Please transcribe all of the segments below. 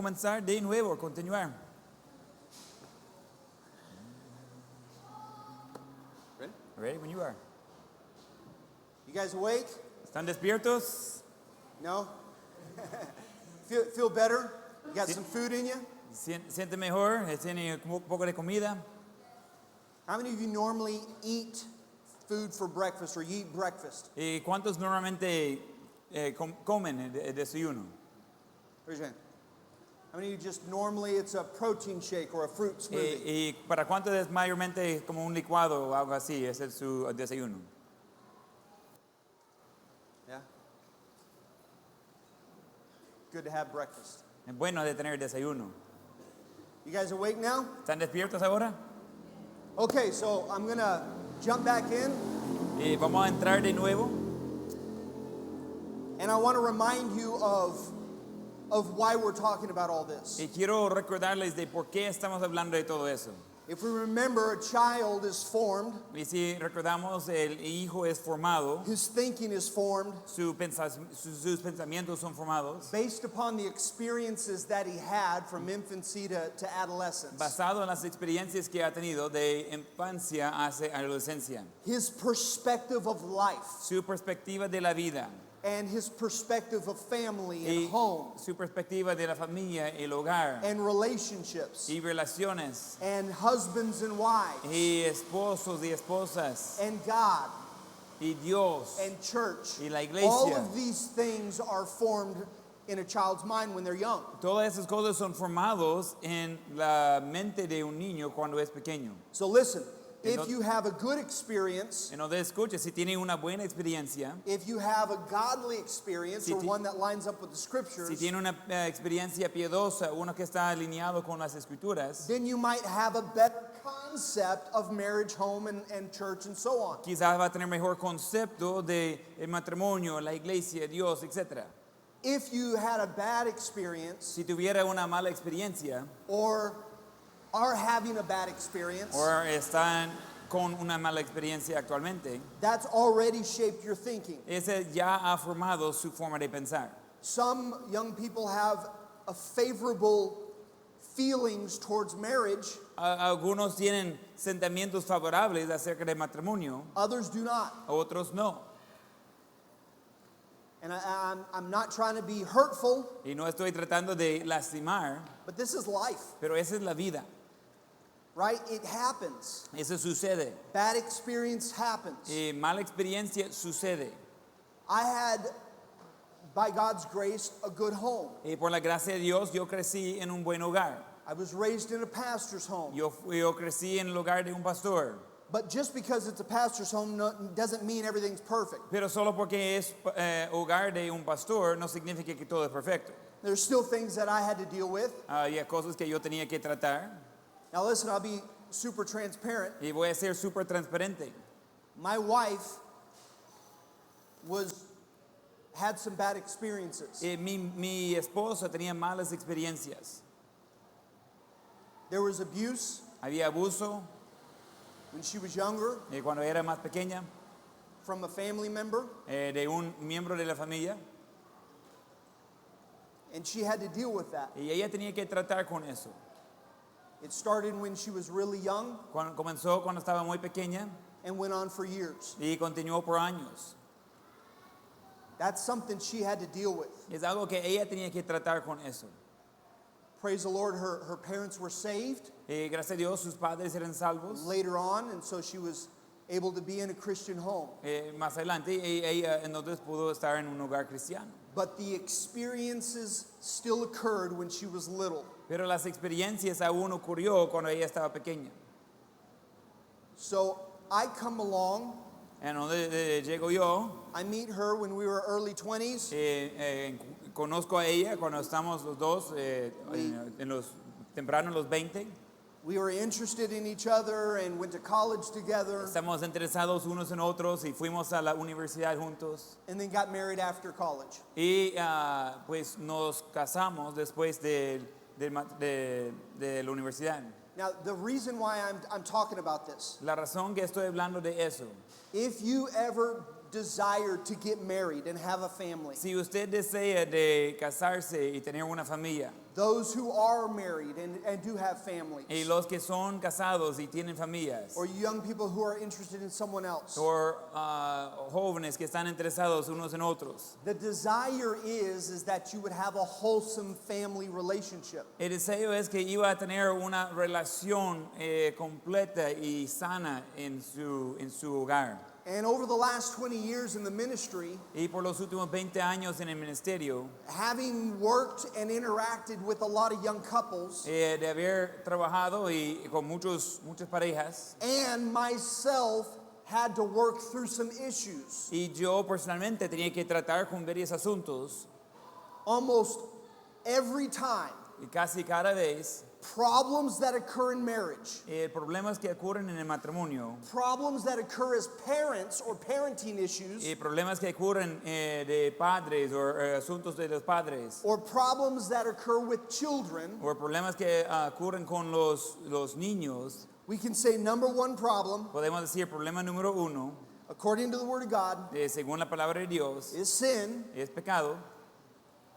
comenzar de nuevo, continuar. Ready? Ready when you are. You guys awake? ¿Están despiertos? No? feel better? You got some food in you? ¿Siente mejor? ¿Tiene un poco de comida? How many of you normally eat food for breakfast or you eat breakfast? ¿Y cuántos normalmente comen el desayuno? Raise your hand. How many of you just normally it's a protein shake or a fruit smoothie? ¿Y para cuántos es mayormente como un licuado o algo así? Es su desayuno. Yeah? Good to have breakfast. Es bueno de tener desayuno. You guys awake now? ¿Están despiertos ahora? Okay, so I'm going to jump back in. Y vamos a entrar de nuevo. And I want to remind you of why we're talking about all this. Y quiero recordarles de por qué estamos hablando de todo eso. If we remember, a child is formed, Y si recordamos, el hijo es formado, his thinking is formed sus pensamientos son formados, based upon the experiences that he had from infancy to adolescence. basado en las experiencias que ha tenido de infancia hacia adolescencia. His perspective of life Su perspectiva de la vida and his perspective of family y and home su perspectiva de la familia, el hogar and relationships y relaciones and husbands and wives y esposos y esposas and God y Dios and church. y la All iglesia. of these things are formed in a child's mind when they're young. Todas esas cosas son formados en la mente de un niño cuando es pequeño. So listen, if Entonces- you have a good experience, Entonces escuche, si tiene una buena experiencia, if you have a godly experience Si or ti- one that lines up with the scriptures, si tiene una experiencia piedosa, uno que está alineado con las escrituras, then you might have a better concept of marriage, home, and church, and so on. quizás va a tener mejor concepto de el matrimonio, la iglesia, Dios, etc. If you had a bad experience Si tuviera una mala experiencia or are having a bad experience, o están con una mala experiencia actualmente, that's already shaped your thinking. ese ya ha formado su forma de pensar. Some young people have a favorable feelings towards marriage, Algunos tienen sentimientos favorables acerca del matrimonio, others do not. otros no. And I'm not trying to be hurtful, Y no estoy tratando de lastimar, but this is life, pero esa es la vida. right? It happens. Eso sucede. Bad experience happens. Mala experiencia sucede. I had, by God's grace, a good home. Y por la gracia de Dios, yo crecí en un buen hogar. I was raised in a pastor's home. Yo crecí en el hogar de un pastor. But just because it's a pastor's home doesn't mean everything's perfect. Pero solo porque es hogar de un pastor, no significa que todo es perfecto. There's still things that I had to deal with. Había cosas que yo tenía que tratar. Now listen, I'll be super transparent. Y voy a ser súper transparente. My wife had some bad experiences. Mi esposa tenía malas experiencias. There was abuse Había abuso when she was younger cuando era más pequeña from a family member, de un miembro de la familia. and she had to deal with that. Y ella tenía que tratar con eso. It started when she was really young Comenzó cuando estaba muy pequeña and went on for years. y continuó por años. That's something she had to deal with. Es algo que ella tenía que tratar con eso. Praise the Lord, her parents were saved Gracias a Dios, sus padres eran salvos. later on, and so she was able to be in a Christian home. Más adelante, ella entonces pudo estar en un hogar cristiano. But the experiences still occurred when she was little. Pero las experiencias aún ocurrió cuando ella estaba pequeña. So I come along, En donde llego yo, I meet her when we were early 20s. conozco a ella cuando estamos los dos en los temprano en los 20. We were interested in each other and went to college together, Estamos interesados unos en otros y fuimos a la universidad juntos. and then got married after college. Y pues nos casamos después de la universidad. Now, the reason why I'm talking about this, La razón que estoy hablando de eso, if you ever desire to get married and have a family, si usted desea de casarse y tener una familia, those who are married and do have families, y los que son casados y tienen familias, or young people who are interested in someone else. o jóvenes que están interesados unos en otros. The desire is that you would have a wholesome family relationship. El deseo es que iba a tener una relación completa y sana en su hogar. And over the last 20 years in the ministry, Y por los últimos 20 años en el ministerio, having worked and interacted with a lot of young couples, de haber trabajado con muchas parejas, and myself had to work through some issues. y yo personalmente tenía que tratar con varios asuntos, Almost every time, y casi cada vez, problems that occur in marriage, problemas que ocurren en el matrimonio, problems that occur as parents or parenting issues, problemas que ocurren de padres o asuntos de los padres, or problems that occur with children, o problemas que ocurren con los niños, we can say number one problem, podemos decir problema número uno, according to the Word of God, según la palabra de Dios, is sin. es pecado.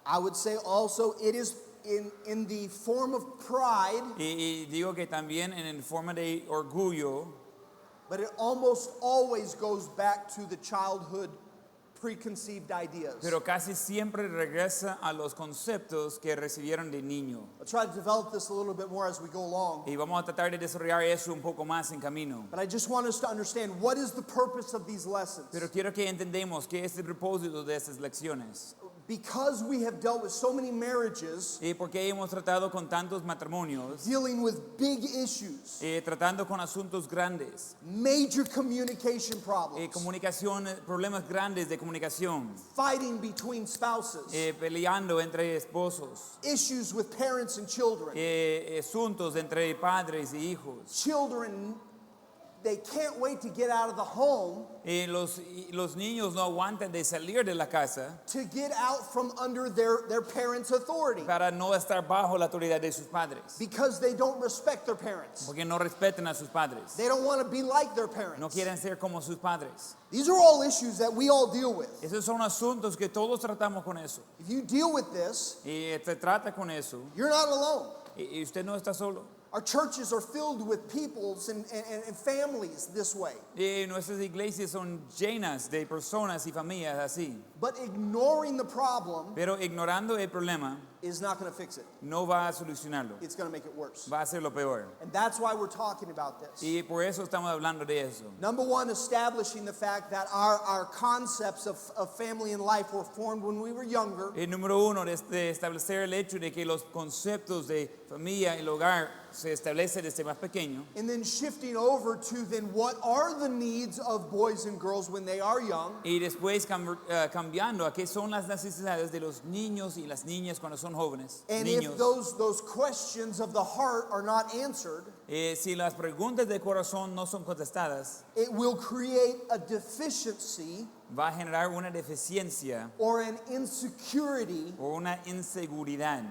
I would say also it is in the form of pride, Y digo que también en forma de orgullo, but it almost always goes back to the childhood preconceived ideas. pero casi siempre regresa a los conceptos que recibieron de niño. I'll try to develop this a little bit more as we go along. Y vamos a tratar de desarrollar eso un poco más en camino. But I just want us to understand what is the purpose of these lessons. Pero quiero que entendamos qué es el propósito de estas lecciones. Because we have dealt with so many marriages, Y porque hemos tratado con tantos matrimonios, dealing with big issues, tratando con asuntos grandes, major communication problems, comunicación, problemas grandes de comunicación, fighting between spouses, peleando entre esposos, issues with parents and children. asuntos entre padres y hijos. Children, they can't wait to get out of the home, Los niños no aguantan de salir de la casa to get out from under their parents' authority, para no estar bajo la autoridad de sus padres, because they don't respect their parents. porque no respetan a sus padres, They don't want to be like their no parents. quieren ser como sus padres. These are all issues that we all deal with. Esos son asuntos que todos tratamos con eso. If you deal with this, Y se trata con eso. you're not alone. Y usted no está solo. Our churches are filled with peoples and families this way. Y nuestras iglesias son llenas de personas y familias así. But ignoring the problem Pero ignorando el problema is not going to fix it. no va a solucionarlo. It's going to make it worse. Va a ser lo peor. And that's why we're talking about this. Y por eso estamos hablando de eso. Number one, establishing the fact that our concepts of family and life were formed when we were younger. El número uno de establecer el hecho de que los conceptos de familia y el hogar se establecen desde más pequeño. And then shifting over to then what are the needs of boys and girls when they are young. Y después cambiando a qué son las necesidades de los niños y las niñas cuando son jóvenes. And Niños. if those questions of the heart are not answered, Si las preguntas de corazón no son contestadas, it will create a deficiency va a generar una deficiencia or an insecurity o una inseguridad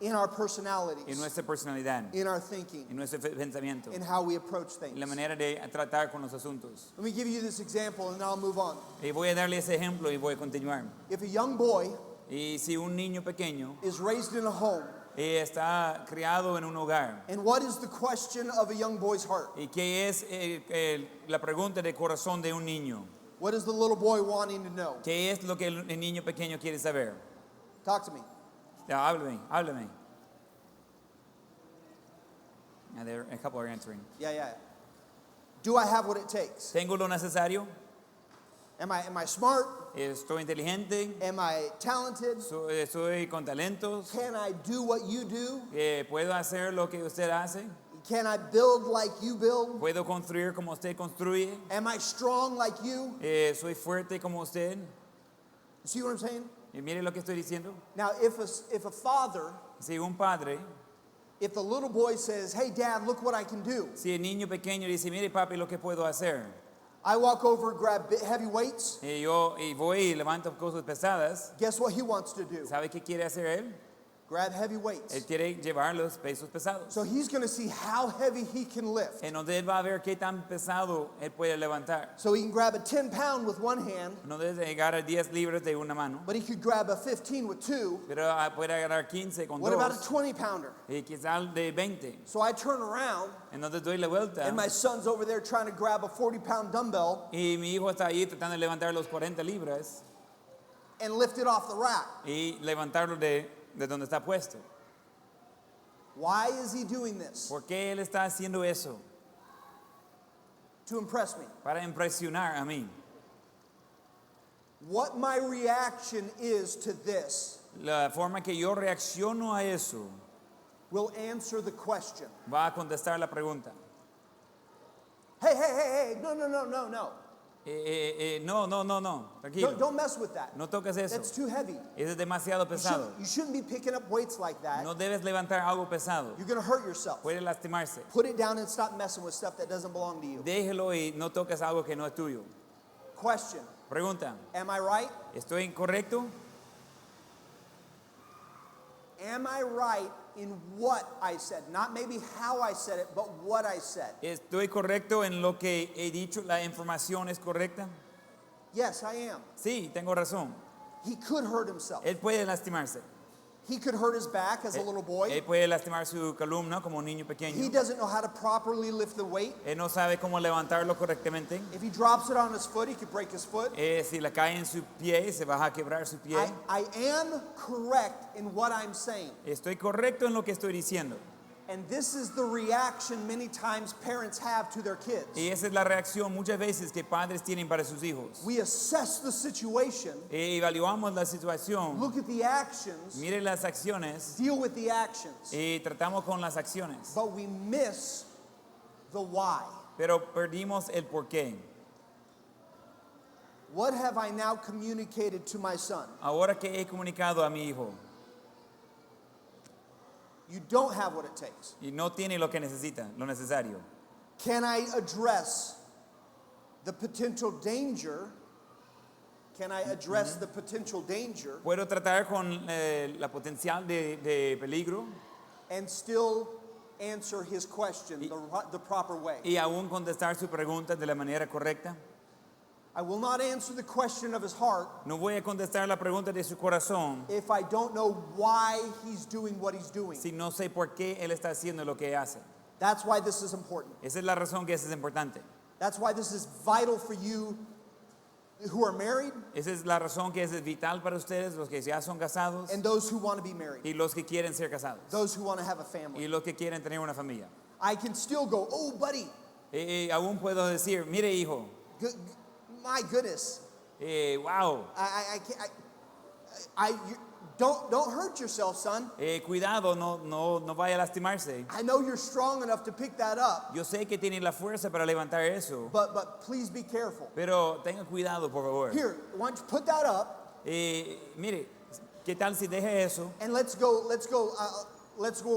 in our personalities, en nuestra personalidad, in our thinking, en nuestro pensamiento, in how we approach en things. la manera de tratar con los asuntos. Let me give you this example and then I'll move on. Y voy a darle ese ejemplo y voy a continuar. If a young boy Y si un niño pequeño is raised in a home, está criado en un hogar, and what is the question of a young boy's heart? ¿y qué es la pregunta de corazón de un niño? What is the little boy wanting to know? ¿Qué es lo que el niño pequeño quiere saber? Talk to me. Ya, háblame. A couple are answering. Yeah. Do I have what it takes? ¿Tengo lo necesario? Am I smart? ¿Estoy inteligente? Am I talented? ¿Soy con talentos? Can I do what you do? ¿Puedo hacer lo que usted hace? Can I build like you build? ¿Puedo construir como usted construye? Am I strong like you? ¿Soy fuerte como usted? You see what I'm saying? Y mire lo que estoy diciendo. Now, if a father, Si un padre, if the little boy says, "Hey, Dad, look what I can do," si el niño pequeño dice, mire papi lo que puedo hacer, I walk over and grab heavy weights. y voy y levanto cosas pesadas, Guess what he wants to do? ¿sabe qué quiere hacer él? grab heavy weights. Él quiere llevar los pesos pesados. So he's going to see how heavy he can lift. Entonces él va a ver qué tan pesado él puede levantar. So he can grab a 10-pound with one hand, No debe llegar a 10 libras de una mano, but he could grab a 15 with two. pero puede agarrar 15 con What about a dos 20-pounder? y quizás de 20. So I turn around, Entonces doy la vuelta and my son's over there trying to grab a 40-pound dumbbell y mi hijo está ahí tratando de levantar los 40 libras and lift it off the rack. y levantarlo de donde está puesto. Why is he doing this? ¿Por qué él está haciendo eso? To impress me. Para impresionar a mí. What my reaction is to this La forma que yo reacciono a eso will answer the question. va a contestar la pregunta. Hey, no. No, tranquilo. Don't mess with that. No toques eso. That's too heavy. Eso es demasiado pesado. You shouldn't be picking up weights like that. No debes levantar algo pesado. You're going to hurt yourself. Puede lastimarse. Put it down and stop messing with stuff that doesn't belong to you. Déjelo y no toques algo que no es tuyo. Question. Pregunta, Am I right? ¿estoy incorrecto? Am I right in what I said? Not maybe how I said it, but what I said. ¿Estoy correcto en lo que he dicho? ¿La información es correcta? Yes, I am. Sí, tengo razón. He could hurt himself. Él puede lastimarse. He could hurt his back as a little boy. Él puede lastimar su columna como un niño He pequeño. doesn't know how to properly lift the weight. Él no sabe cómo levantarlo correctamente. If he drops it on his foot, he could break his foot. Si la cae en su pie, se va a quebrar su pie. I am correct in what I'm saying. Estoy correcto en lo que estoy diciendo. And this is the reaction many times parents have to their kids. Y esa es la reacción muchas veces que padres tienen para sus hijos. We assess the situation, Evaluamos la situación, look at the actions, mire las acciones deal with the actions, y tratamos con las acciones. but we miss the why. Pero perdimos el porqué. What have I now communicated to my son? Ahora que he comunicado a mi hijo You don't have what it takes. y no tiene lo que necesita, lo necesario. Can I address the potential danger? Can I address the potential danger Puedo tratar con la potencial de peligro and still answer his question the proper way? y aún contestar su pregunta de la manera correcta. I will not answer the question of his heart No voy a contestar la pregunta de su corazón if I don't know why he's doing what he's doing. si no sé por qué él está haciendo lo que hace. That's why this is important. Esa es la razón que eso es importante. That's why this is vital for you who are married Esa es la razón que es vital para ustedes, los que ya son casados and those who want to be married, y los que quieren ser casados those who want to have a y family. los que quieren tener una familia. I can still go, oh, buddy, Y aún puedo decir, mire hijo, my goodness, wow, don't hurt yourself, son. cuidado, no vaya a lastimarse. I know you're strong enough to pick that up, Yo sé que tiene la fuerza para levantar eso, but please be careful. pero tenga cuidado, por favor. Here, why don't you put that up Mire, ¿qué tal si deje eso? and let's go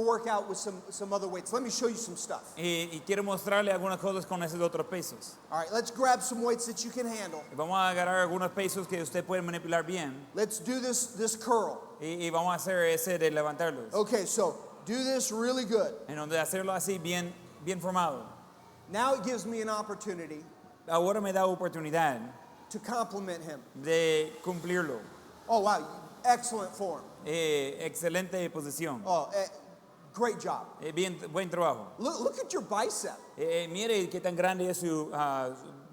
work out with some other weights. Let me show you some stuff. Y quiero mostrarle algunas cosas con esos otros pesos. All right, let's grab some weights that you can handle. Vamos a agarrar algunos pesos que usted puede manipular bien Let's do this curl. y vamos a hacer ese de levantarlos. Okay, so do this really good. En donde hacerlo así bien formado. Now it gives me an opportunity Ahora me da oportunidad to compliment him. de cumplirlo. Oh, wow, excellent form. Excelente posición. Oh, great job. Buen trabajo. Look at your bicep. Mire qué tan grande es su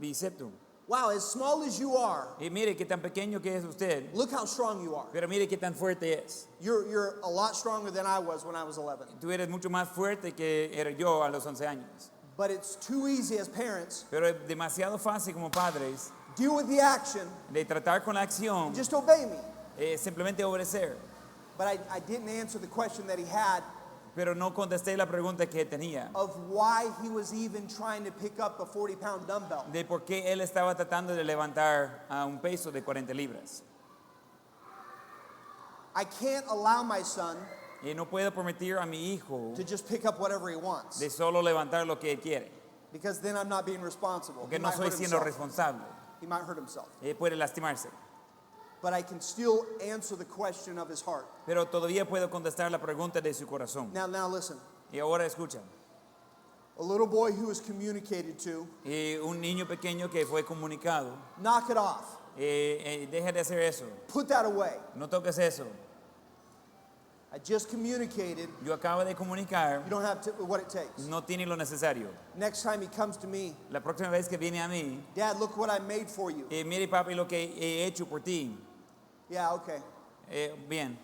bíceps. Wow, as small as you are, Mire qué tan pequeño que es usted. look how strong you are. Pero mire qué tan fuerte es. You're a lot stronger than I was when I was 11. Tú eres mucho más fuerte que era yo a los 11 años. But it's too easy as parents. Pero es demasiado fácil como padres Deal with the action. de tratar con la acción, Just obey me. simplemente obedecer. But I didn't answer the question that he had Pero no contesté la pregunta que tenía of why he was even trying to pick up a 40-pound dumbbell. de por qué él estaba tratando de levantar a un peso de 40 libras. I can't allow my son Y no puedo permitir a mi hijo to just pick up whatever he wants, de solo levantar lo que él quiere, because then I'm not being responsible. porque He no might soy hurt siendo himself. responsable. He might hurt himself. Puede lastimarse. but I can still answer the question of his heart. pero todavía puedo contestar la pregunta de su corazón. Now listen. Y ahora escucha. A little boy who was communicated to, Y un niño pequeño que fue comunicado, knock it off. deja de hacer eso. Put that away. No toques eso. I just communicated. Yo acabo de comunicar, You don't have to, what it takes. no tiene lo necesario. Next time he comes to me, La próxima vez que viene a mí, Dad, look what I made for you. mire papi lo que he hecho por ti. Yeah, okay. Bien,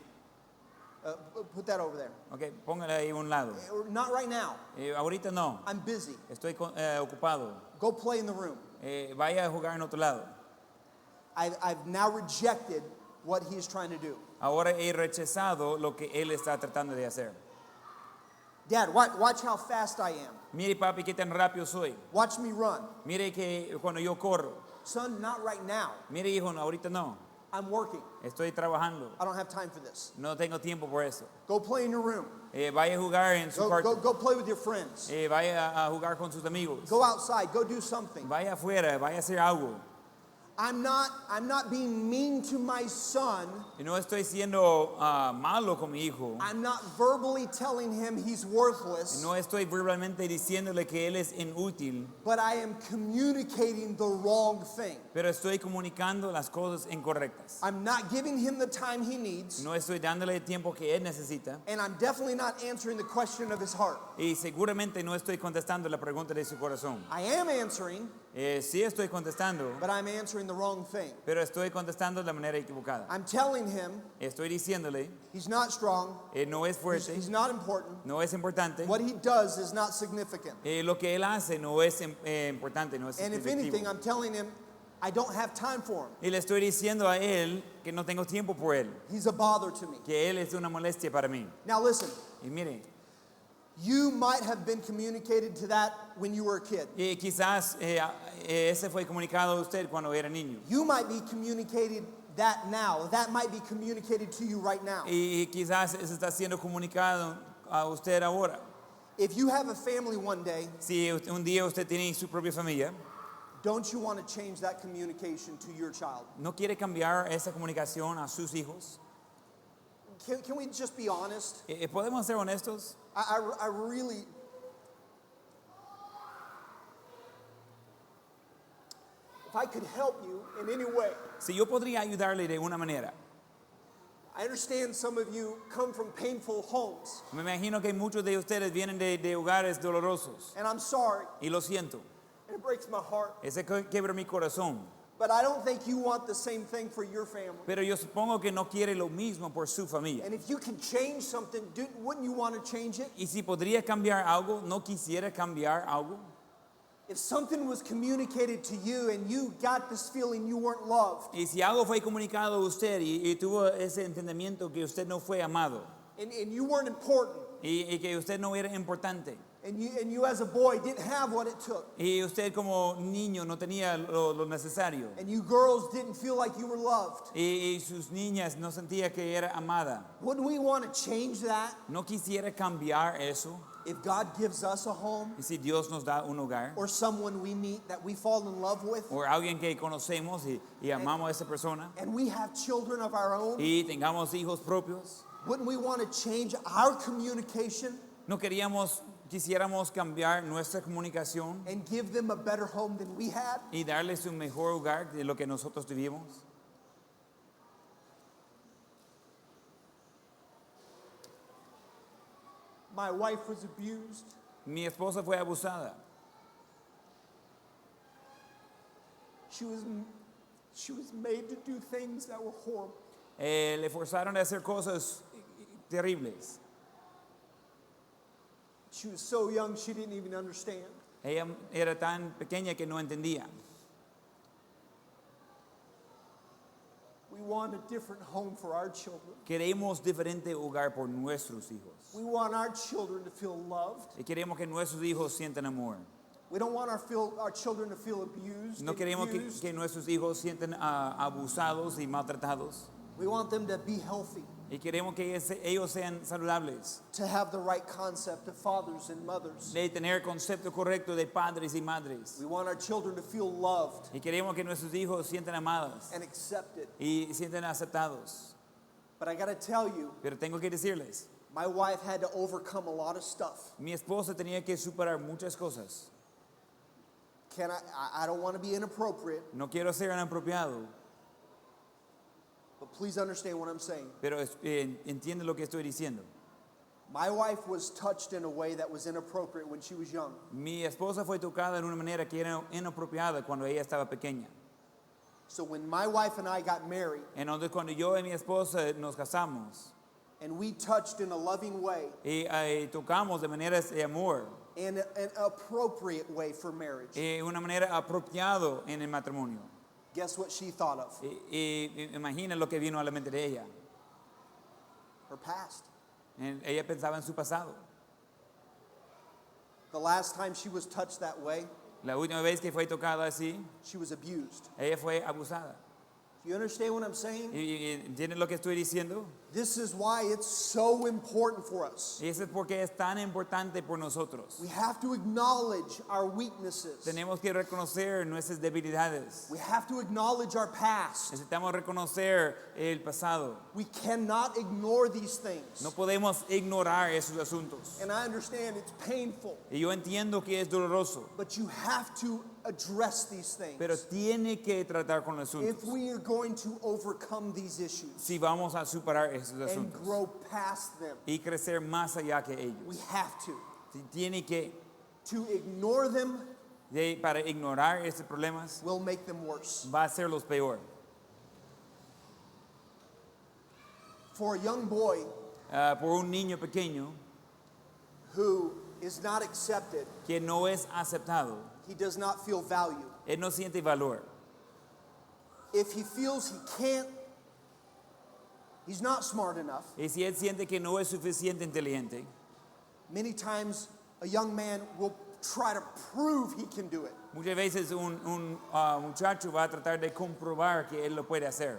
Put that over there. ok, póngale ahí a un lado. Not right now. Ahorita no, I'm busy. estoy ocupado. Go play in the room. Vaya a jugar en otro lado. I've now rejected what he is trying to do. Ahora he rechazado lo que él está tratando de hacer. Dad, watch how fast I am. Mire papi, qué tan rápido soy. Watch me run. Mire que cuando yo corro. Son, not right now. Mire hijo, no, ahorita no. I'm working. Estoy trabajando. I don't have time for this. No tengo tiempo por eso. Go play in your room. Vaya a jugar en su cuarto. Go play with your friends. Vaya a jugar con sus amigos. Go outside. Go do something. Vaya afuera, vaya a hacer algo. I'm not being mean to my son. Y no estoy siendo malo con mi hijo. I'm not verbally telling him he's worthless. No estoy verbalmente diciéndole que él es inútil. But I am communicating the wrong thing. Pero estoy comunicando las cosas incorrectas. I'm not giving him the time he needs. No estoy dándole el tiempo que él necesita. And I'm definitely not answering the question of his heart. Y seguramente no estoy contestando la pregunta de su corazón. I am answering, Sí estoy contestando, but I'm answering the wrong thing. pero estoy contestando de la manera equivocada. I'm telling him Estoy diciéndole, he's not strong. no es fuerte, He's not important. no es importante. What he does is not significant. Lo que él hace no es importante, no es And if anything, significativo. I'm telling him I don't have time for him. Y le estoy diciendo a él que no tengo tiempo por él, He's a bother to me. que él es una molestia para mí. Now listen, Y mire, you might have been communicated to that when you were a kid. quizás ese fue comunicado a usted cuando era niño. You might be communicated that now. That might be communicated to you right now. Y quizás eso está siendo comunicado a usted ahora. If you have a family one day, Si un día usted tiene su propia familia, don't you want to change that communication to your child? ¿no quiere cambiar esa comunicación a sus hijos? Can we just be honest? ¿Podemos ser honestos? I really... If I could help you in any way, Si yo podría ayudarle de una manera. I understand some of you come from painful homes, Me imagino que muchos de ustedes vienen de hogares dolorosos. and I'm sorry, Y lo siento. and it breaks my heart, Ese quiebra mi corazón. but I don't think you want the same thing for your family. Pero yo supongo que no quiere lo mismo por su familia. And if you can change something, wouldn't you want to change it? Y si podría cambiar algo, ¿no quisiera cambiar algo? If something was communicated to you and you got this feeling you weren't loved, Y si algo fue comunicado a usted y tuvo ese entendimiento que usted no fue amado and you weren't important, y que usted no era importante and you as a boy didn't have what it took, y usted como niño no tenía lo necesario and you girls didn't feel like you were loved, y sus niñas no sentía que era amada, wouldn't we want to change that? ¿no quisiera cambiar eso? If God gives us a home Y si Dios nos da un hogar or someone we meet that we fall in love with, o alguien que conocemos y amamos a esa persona and we have children of our own, y tengamos hijos propios, wouldn't we want to change our communication ¿no quisiéramos cambiar nuestra comunicación and give them a better home than we had? y darles un mejor hogar de lo que nosotros vivimos? My wife was abused. Mi esposa fue abusada. She was made to do things that were horrible. Le forzaron a hacer cosas terribles. She was so young she didn't even understand. Ella era tan pequeña que no entendía. We want a different home for our children. Queremos diferente hogar por nuestros hijos. We want our children to feel loved. Y queremos que nuestros hijos sientan amor. We don't want our children to feel abused. No queremos que nuestros hijos sientan abusados y maltratados. We want them to be healthy. Y queremos que ellos sean saludables. to have the right concept of fathers and mothers. De tener el concepto correcto de padres y madres. We want our children to feel loved Y queremos que nuestros hijos sientan amados and accepted. y sientan aceptados. But I got to tell you, Pero tengo que decirles, my wife had to overcome a lot of stuff. mi esposa tenía que superar muchas cosas. I don't want to be inappropriate, No quiero ser inapropiado, but please understand what I'm saying. pero entiende lo que estoy diciendo. My wife was touched in a way that was inappropriate when she was young. Mi esposa fue tocada en una manera que era inapropiada cuando ella estaba pequeña. So when my wife and I got married, Entonces cuando yo y mi esposa nos casamos and we touched in a loving way, y tocamos de maneras de amor, in an appropriate way for marriage, una manera apropiado en el matrimonio. guess what she thought of? Imagina lo que vino a la mente de ella. Her past. Ella pensaba en su pasado. The last time she was touched that way, La última vez que fue tocada así, she was abused. ella fue abusada. Do you understand what I'm saying? ¿Entienden lo que estoy diciendo? This is why it's so important for us. Y eso es porque es tan importante por nosotros. We have to acknowledge our weaknesses. Tenemos que reconocer nuestras debilidades. We have to acknowledge our past. Necesitamos reconocer el pasado. We cannot ignore these things. No podemos ignorar esos asuntos. And I understand it's painful, Y yo entiendo que es doloroso, but you have to address these things pero tiene que tratar con los if asuntos we are going to overcome these issues si vamos a superar esos and asuntos grow past them. y crecer más allá que We ellos. have to. Si tiene que, To ignore them para ignorar esos problemas, will make them worse. va a hacerlos peor. For a young boy Por un niño pequeño who is not accepted, que no es aceptado, he does not feel value. él no siente valor. If he feels he can't, he's not smart enough. Y si él siente que no es suficiente inteligente, Many times a young man will try to prove he can do it. muchas veces un muchacho va a tratar de comprobar que él lo puede hacer.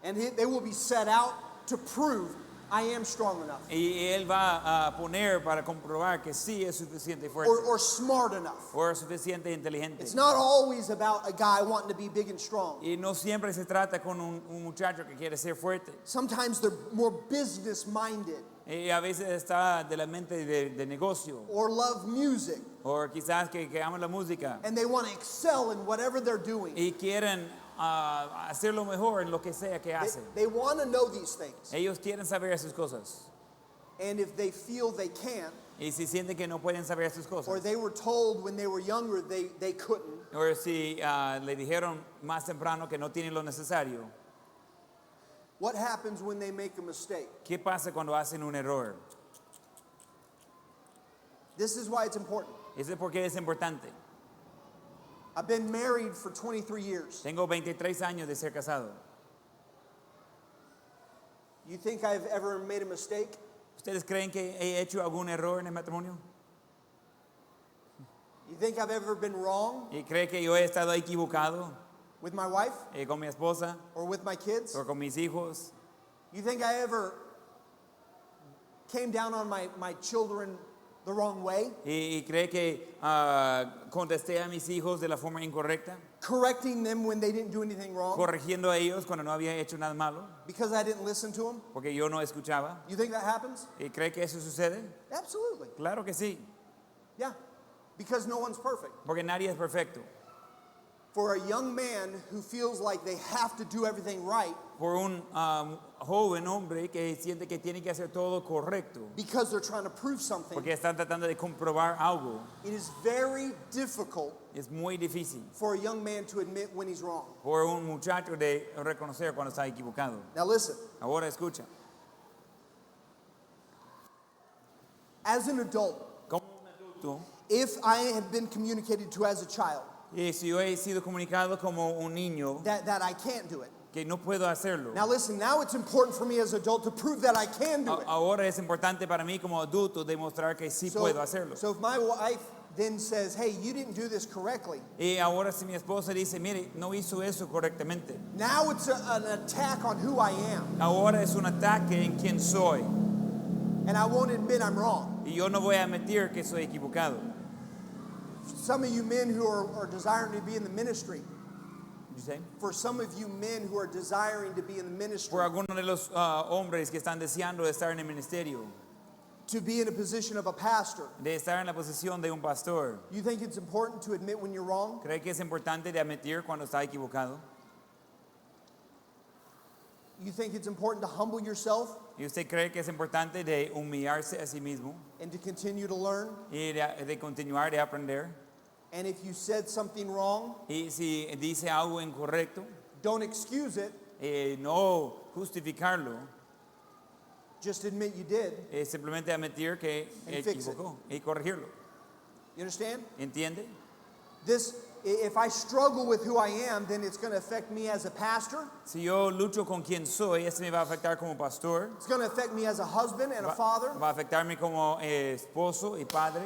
And they will be set out to prove I am strong enough Y él va a poner para comprobar que sí es suficiente fuerte or smart enough. o es suficiente inteligente. It's not always about a guy wanting to be big and strong. Y no siempre se trata con un muchacho que quiere ser fuerte. Sometimes they're more business minded Y a veces está de la mente de negocio or love music o quizás que ama la música and they want to excel in whatever they're doing. y quieren hacerlo mejor en lo que sea que hacen. They want to know these things. Ellos quieren saber esas cosas. And if they feel they can't, Y si sienten que no pueden saber esas or cosas, they were told when they were younger they couldn't, o si le dijeron más temprano que no tienen lo necesario, what happens when they make a mistake? ¿qué pasa cuando hacen un error? This is why it's important. Eso es porque es importante. I've been married for 23 years. Tengo 23 años de ser casado. You think I've ever made a mistake? ¿Ustedes creen que he hecho algún error en el matrimonio? You think I've ever been wrong ¿Y cree que yo he estado equivocado with my wife con mi esposa or with my kids? o con mis hijos? You think I ever came down on my children the wrong way, ¿Y cree que contesté a mis hijos de la forma incorrecta? correcting them when they didn't do anything wrong Corrigiendo a ellos cuando no había hecho nada malo, because I didn't listen to them? porque yo no escuchaba. You think that happens? ¿Y cree que eso sucede? Absolutely. Claro que sí, Yeah. Because no one's perfect. porque nadie es perfecto. For a young man who feels like they have to do everything right Por un joven hombre que siente que tiene que hacer todo correcto, because they're trying to prove something, porque están tratando de comprobar algo, it is very difficult es muy difícil for a young man to admit when he's wrong. por un muchacho de reconocer cuando está equivocado. Now listen, Ahora escucha. as an adult, Como un adulto, if I have been communicated to as a child y si yo he sido comunicado como un niño that I can't do it. que no puedo hacerlo, Now listen, now it's important for me as an adult to prove that I can do it. ahora es importante para mí como adulto demostrar que sí puedo hacerlo. So if my wife then says, hey, you didn't do this correctly. Y ahora si mi esposa dice, mire, no hizo eso correctamente. Now it's an attack on who I am. Ahora es un ataque en quién soy. And I won't admit I'm wrong. Y yo no voy a admitir que soy equivocado. Some of you men who are desiring to be in the ministry, You say? for some of you men who are desiring to be in the ministry, Por algunos de los hombres que están deseando de estar en el ministerio, to be in a position of a pastor, de estar en la posición de un pastor, you think it's important to admit when you're wrong? ¿cree que es importante de admitir cuando está equivocado? You think it's important to humble yourself ¿Y usted cree que es importante de humillarse a sí mismo and to continue to learn? y de continuar de aprender? And if you said something wrong, Y si dice algo incorrecto, don't excuse it, no justificarlo, just admit you did. simplemente admitir que And fix it. equivocó y corregirlo. You understand? ¿Entiende? If I struggle with who I am, then it's going to affect me as a pastor. Si yo lucho con quien soy, eso me va a afectar como pastor, It's going to affect me as a husband and a father. va a afectarme como esposo y padre.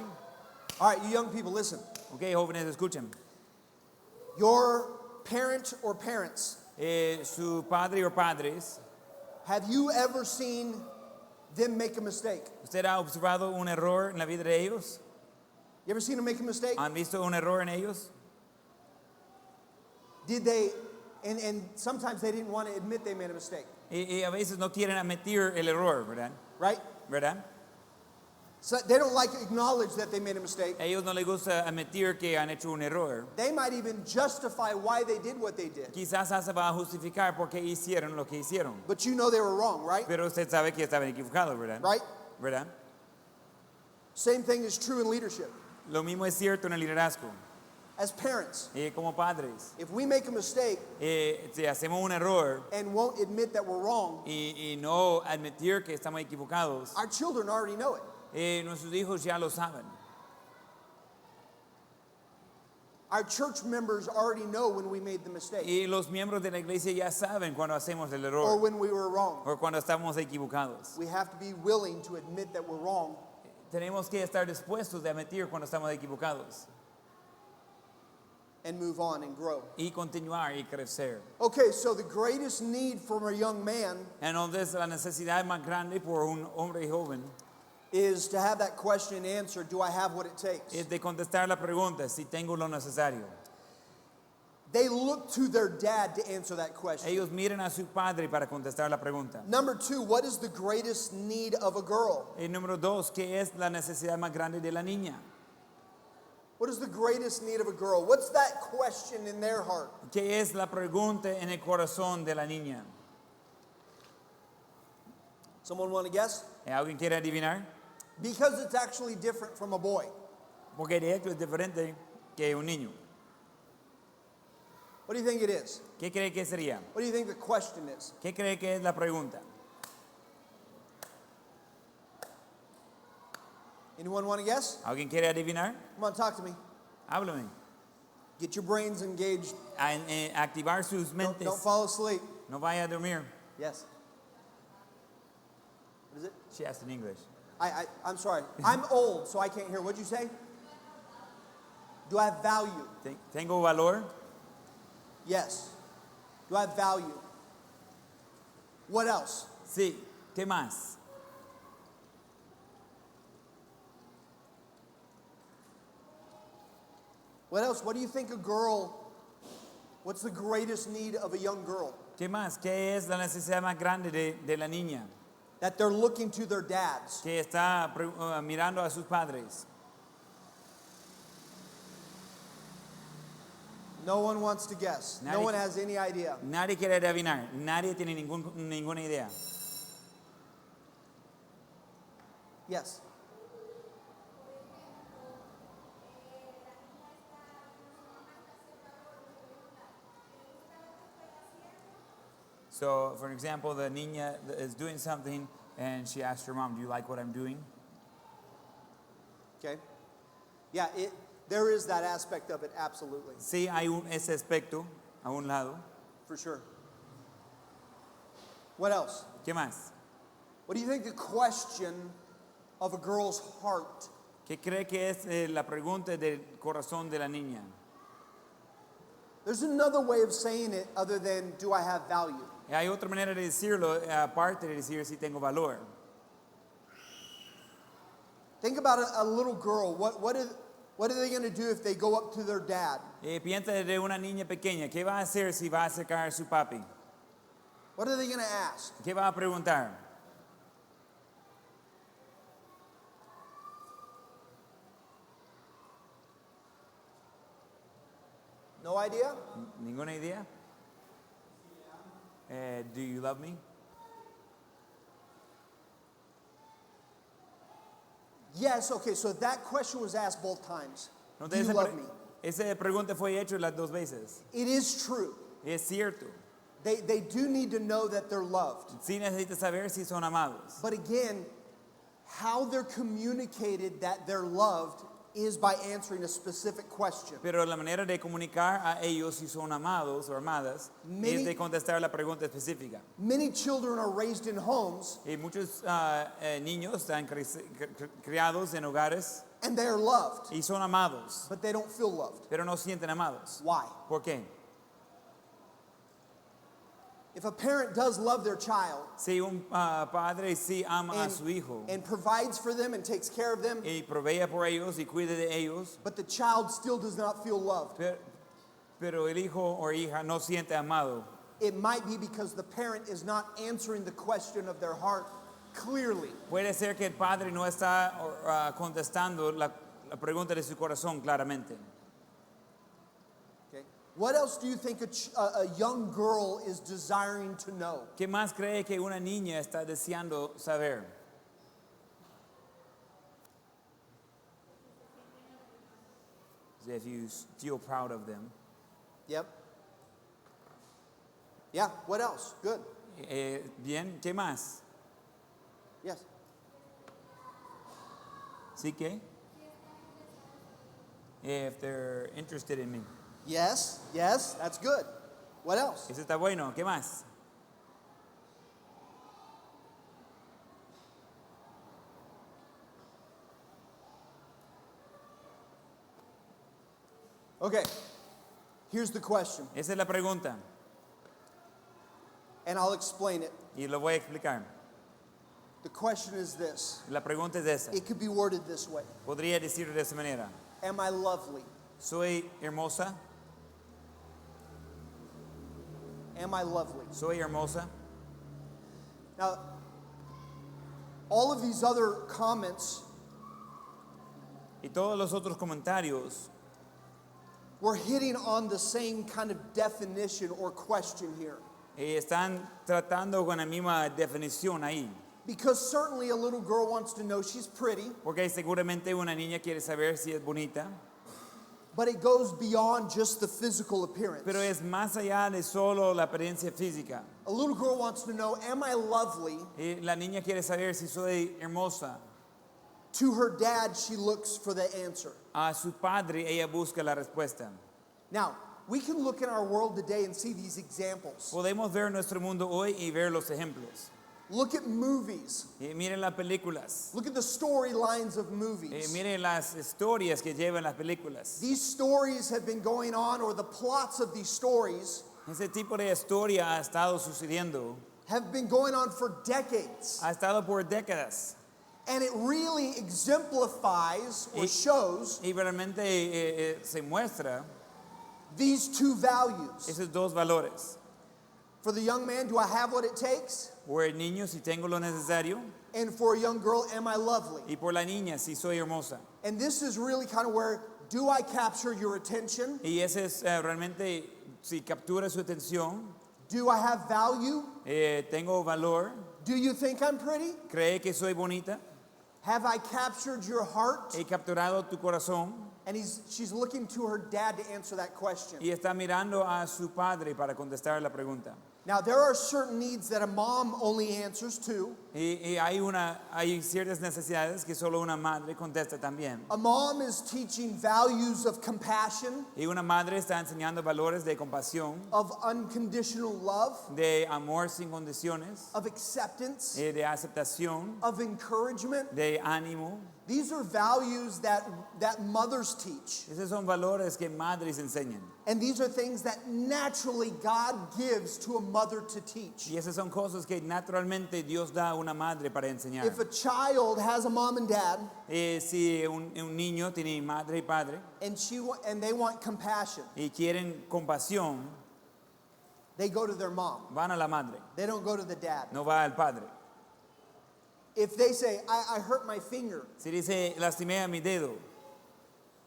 All right, you young people, listen. Ok, jóvenes, escuchen. Your parent or parents, Su padre o padres, have you ever seen them make a mistake? ¿usted ha observado un error en la vida de ellos? You ever seen them make a mistake? ¿Han visto un error en ellos? Did they, and sometimes they didn't want to admit they made a mistake, Y a veces no quieren admitir el error, ¿verdad? right? ¿Verdad? So they don't like to acknowledge that they made a mistake. Ellos no les gusta admitir que han hecho un error. They might even justify why they did what they did. Quizás se va a justificar por qué hicieron lo que hicieron. But you know they were wrong, right? Pero usted sabe que estaban equivocados, ¿verdad? Right? ¿Verdad? Same thing is true in leadership. Lo mismo es cierto en el liderazgo. As parents, Como padres, if we make a mistake si hacemos un error and won't admit that we're wrong, y no admitir que estamos equivocados, our children already know it. Nuestros hijos ya lo saben. Our church members already know when we made the mistake Y los miembros de la iglesia ya saben cuando hacemos el or error when we were wrong. o cuando estamos equivocados. We have to be willing to admit that we're wrong Tenemos que estar dispuestos de admitir cuando estamos equivocados and move on and grow. y continuar y crecer. Okay, so the greatest need from a young man Entonces la necesidad más grande por un hombre joven is to have that question answered, do I have what it takes? es de contestar la pregunta si tengo lo necesario. They look to their dad to answer that question. Ellos miran a su padre para contestar la pregunta. Number two, what is the greatest need of a girl? Y número dos, ¿qué es la necesidad más grande de la niña? What is the greatest need of a girl? What's that question in their heart? ¿Qué es la pregunta en el corazón de la niña? Someone want to guess? ¿Alguien quiere adivinar? Because it's actually different from a boy. Porque de hecho es diferente que un niño. What do you think it is? ¿Qué cree que sería? What do you think the question is? ¿Qué cree que es la pregunta? Anyone want to guess? ¿Alguien quiere adivinar? Come on, talk to me. Háblame. Get your brains engaged. Activar sus mentes. Don't fall asleep. No vaya a dormir. Yes. What is it? She asked in English. I'm sorry. I'm old, so I can't hear. What'd you say? Do I have value? ¿Tengo valor? Yes. Do I have value? What else? Sí. ¿Qué más? What else? What do you think a girl, what's the greatest need of a young girl? ¿Qué más? ¿Qué es la necesidad más grande de la niña? That they're looking to their dads. Que está mirando a sus padres. No one wants to guess. No Nadie- one has any idea. Nadie quiere adivinar. Nadie tiene ninguna idea. Yes. So, for example, the niña is doing something and she asked her mom, "Do you like what I'm doing?" Okay. Yeah, there is that aspect of it, absolutely. Sí, hay ese aspecto a un lado. For sure. What else? ¿Qué más? What do you think the question of a girl's heart ¿Qué cree que es la pregunta del corazón de la niña? There's another way of saying it other than, do I have value? Hay otra manera de decirlo, aparte de decir si tengo valor. Think about a little girl. What are they going to do if they go up to their dad? Piensa de una niña pequeña. ¿Qué va a hacer si va a acercar a su papi? What are they going to ask? ¿Qué va a preguntar? No idea? ¿Ninguna idea? Do you love me? Yes, okay, so that question was asked both times. Do Entonces, you love me? esa pregunta fue hecha las dos veces. It is true. Es cierto. They do need to know that they're loved. Sí necesita saber si son amados. But again, how they're communicated that they're loved is by answering a specific question. Pero la manera de comunicar a ellos si son amados o amadas es de contestar la pregunta específica. Many children are raised in homes Y muchos niños están criados en hogares and they are loved, y son amados, but they don't feel loved. pero no sienten amados. Why? ¿Por qué? If a parent does love their child Si un padre sí ama a su hijo and provides for them and takes care of them, y provee por ellos y cuide de ellos, but the child still does not feel loved, pero el hijo o hija no siente amado, it might be because the parent is not answering the question of their heart clearly. puede ser que el padre no está contestando la pregunta de su corazón claramente. Okay. What else do you think a young girl is desiring to know? ¿Qué más cree que una niña está deseando saber? If you feel proud of them. Yep. Yeah, what else? Good. Bien, ¿qué más? Yes. ¿Sí que? If they're interested in me. Yes, that's good. What else? Eso está bueno, ¿qué más? Okay, here's the question, Esa es la pregunta and I'll explain it. y lo voy a explicar. The question is this. La pregunta es esa. It could be worded this way. Podría decirlo de esa manera. Am I lovely? ¿Soy hermosa? Am I lovely? ¿Soy hermosa? Now, all of these other comments Y todos los otros comentarios were hitting on the same kind of definition or question here. están tratando con la misma definición ahí. Because certainly a little girl wants to know she's pretty, Porque seguramente una niña quiere saber si es bonita, but it goes beyond just the physical appearance. pero es más allá de solo la apariencia física. A little girl wants to know, am I lovely? Y la niña quiere saber si soy hermosa. To her dad, she looks for the answer. A su padre ella busca la respuesta. Now, we can look in our world today and see these examples. Podemos ver nuestro mundo hoy y ver los ejemplos. Look at movies. Y miren las películas. Look at the storylines of movies. Miren las historias que llevan las películas. These stories have been going on, or the plots of these stories Ese tipo de historia ha estado sucediendo. have been going on for decades. Ha estado por décadas. And it really exemplifies or shows Y realmente se muestra these two values. esos dos valores. For the young man, do I have what it takes? Por el niño, si tengo lo necesario. And for a young girl, am I lovely? Y por la niña, si soy hermosa. And this is really kind of where, do I capture your attention? Y ese es realmente, si captura su atención, Do I have value? tengo valor, Do you think I'm pretty? cree que soy bonita, Have I captured your heart? he capturado tu corazón And she's looking to her dad to answer that question. y está mirando a su padre para contestar la pregunta. Now, there are certain needs that a mom only answers to. Y hay ciertas necesidades que solo una madre contesta también. A mom is teaching values of compassion, Y una madre está enseñando valores de compasión, of unconditional love, de amor sin condiciones, of acceptance, de aceptación, of encouragement, de ánimo, These are values that mothers teach. Esos son valores que madres enseñan. And these are things that naturally God gives to a mother to teach. Y esas son cosas que naturalmente Dios da a una madre para enseñar. If a child has a mom and dad, Si un niño tiene madre y padre and they want compassion, y quieren compasión, they go to their mom. van a la madre, They don't go to the dad. no va al padre. If they say, I hurt my finger, Si dice, lastimé a mi dedo,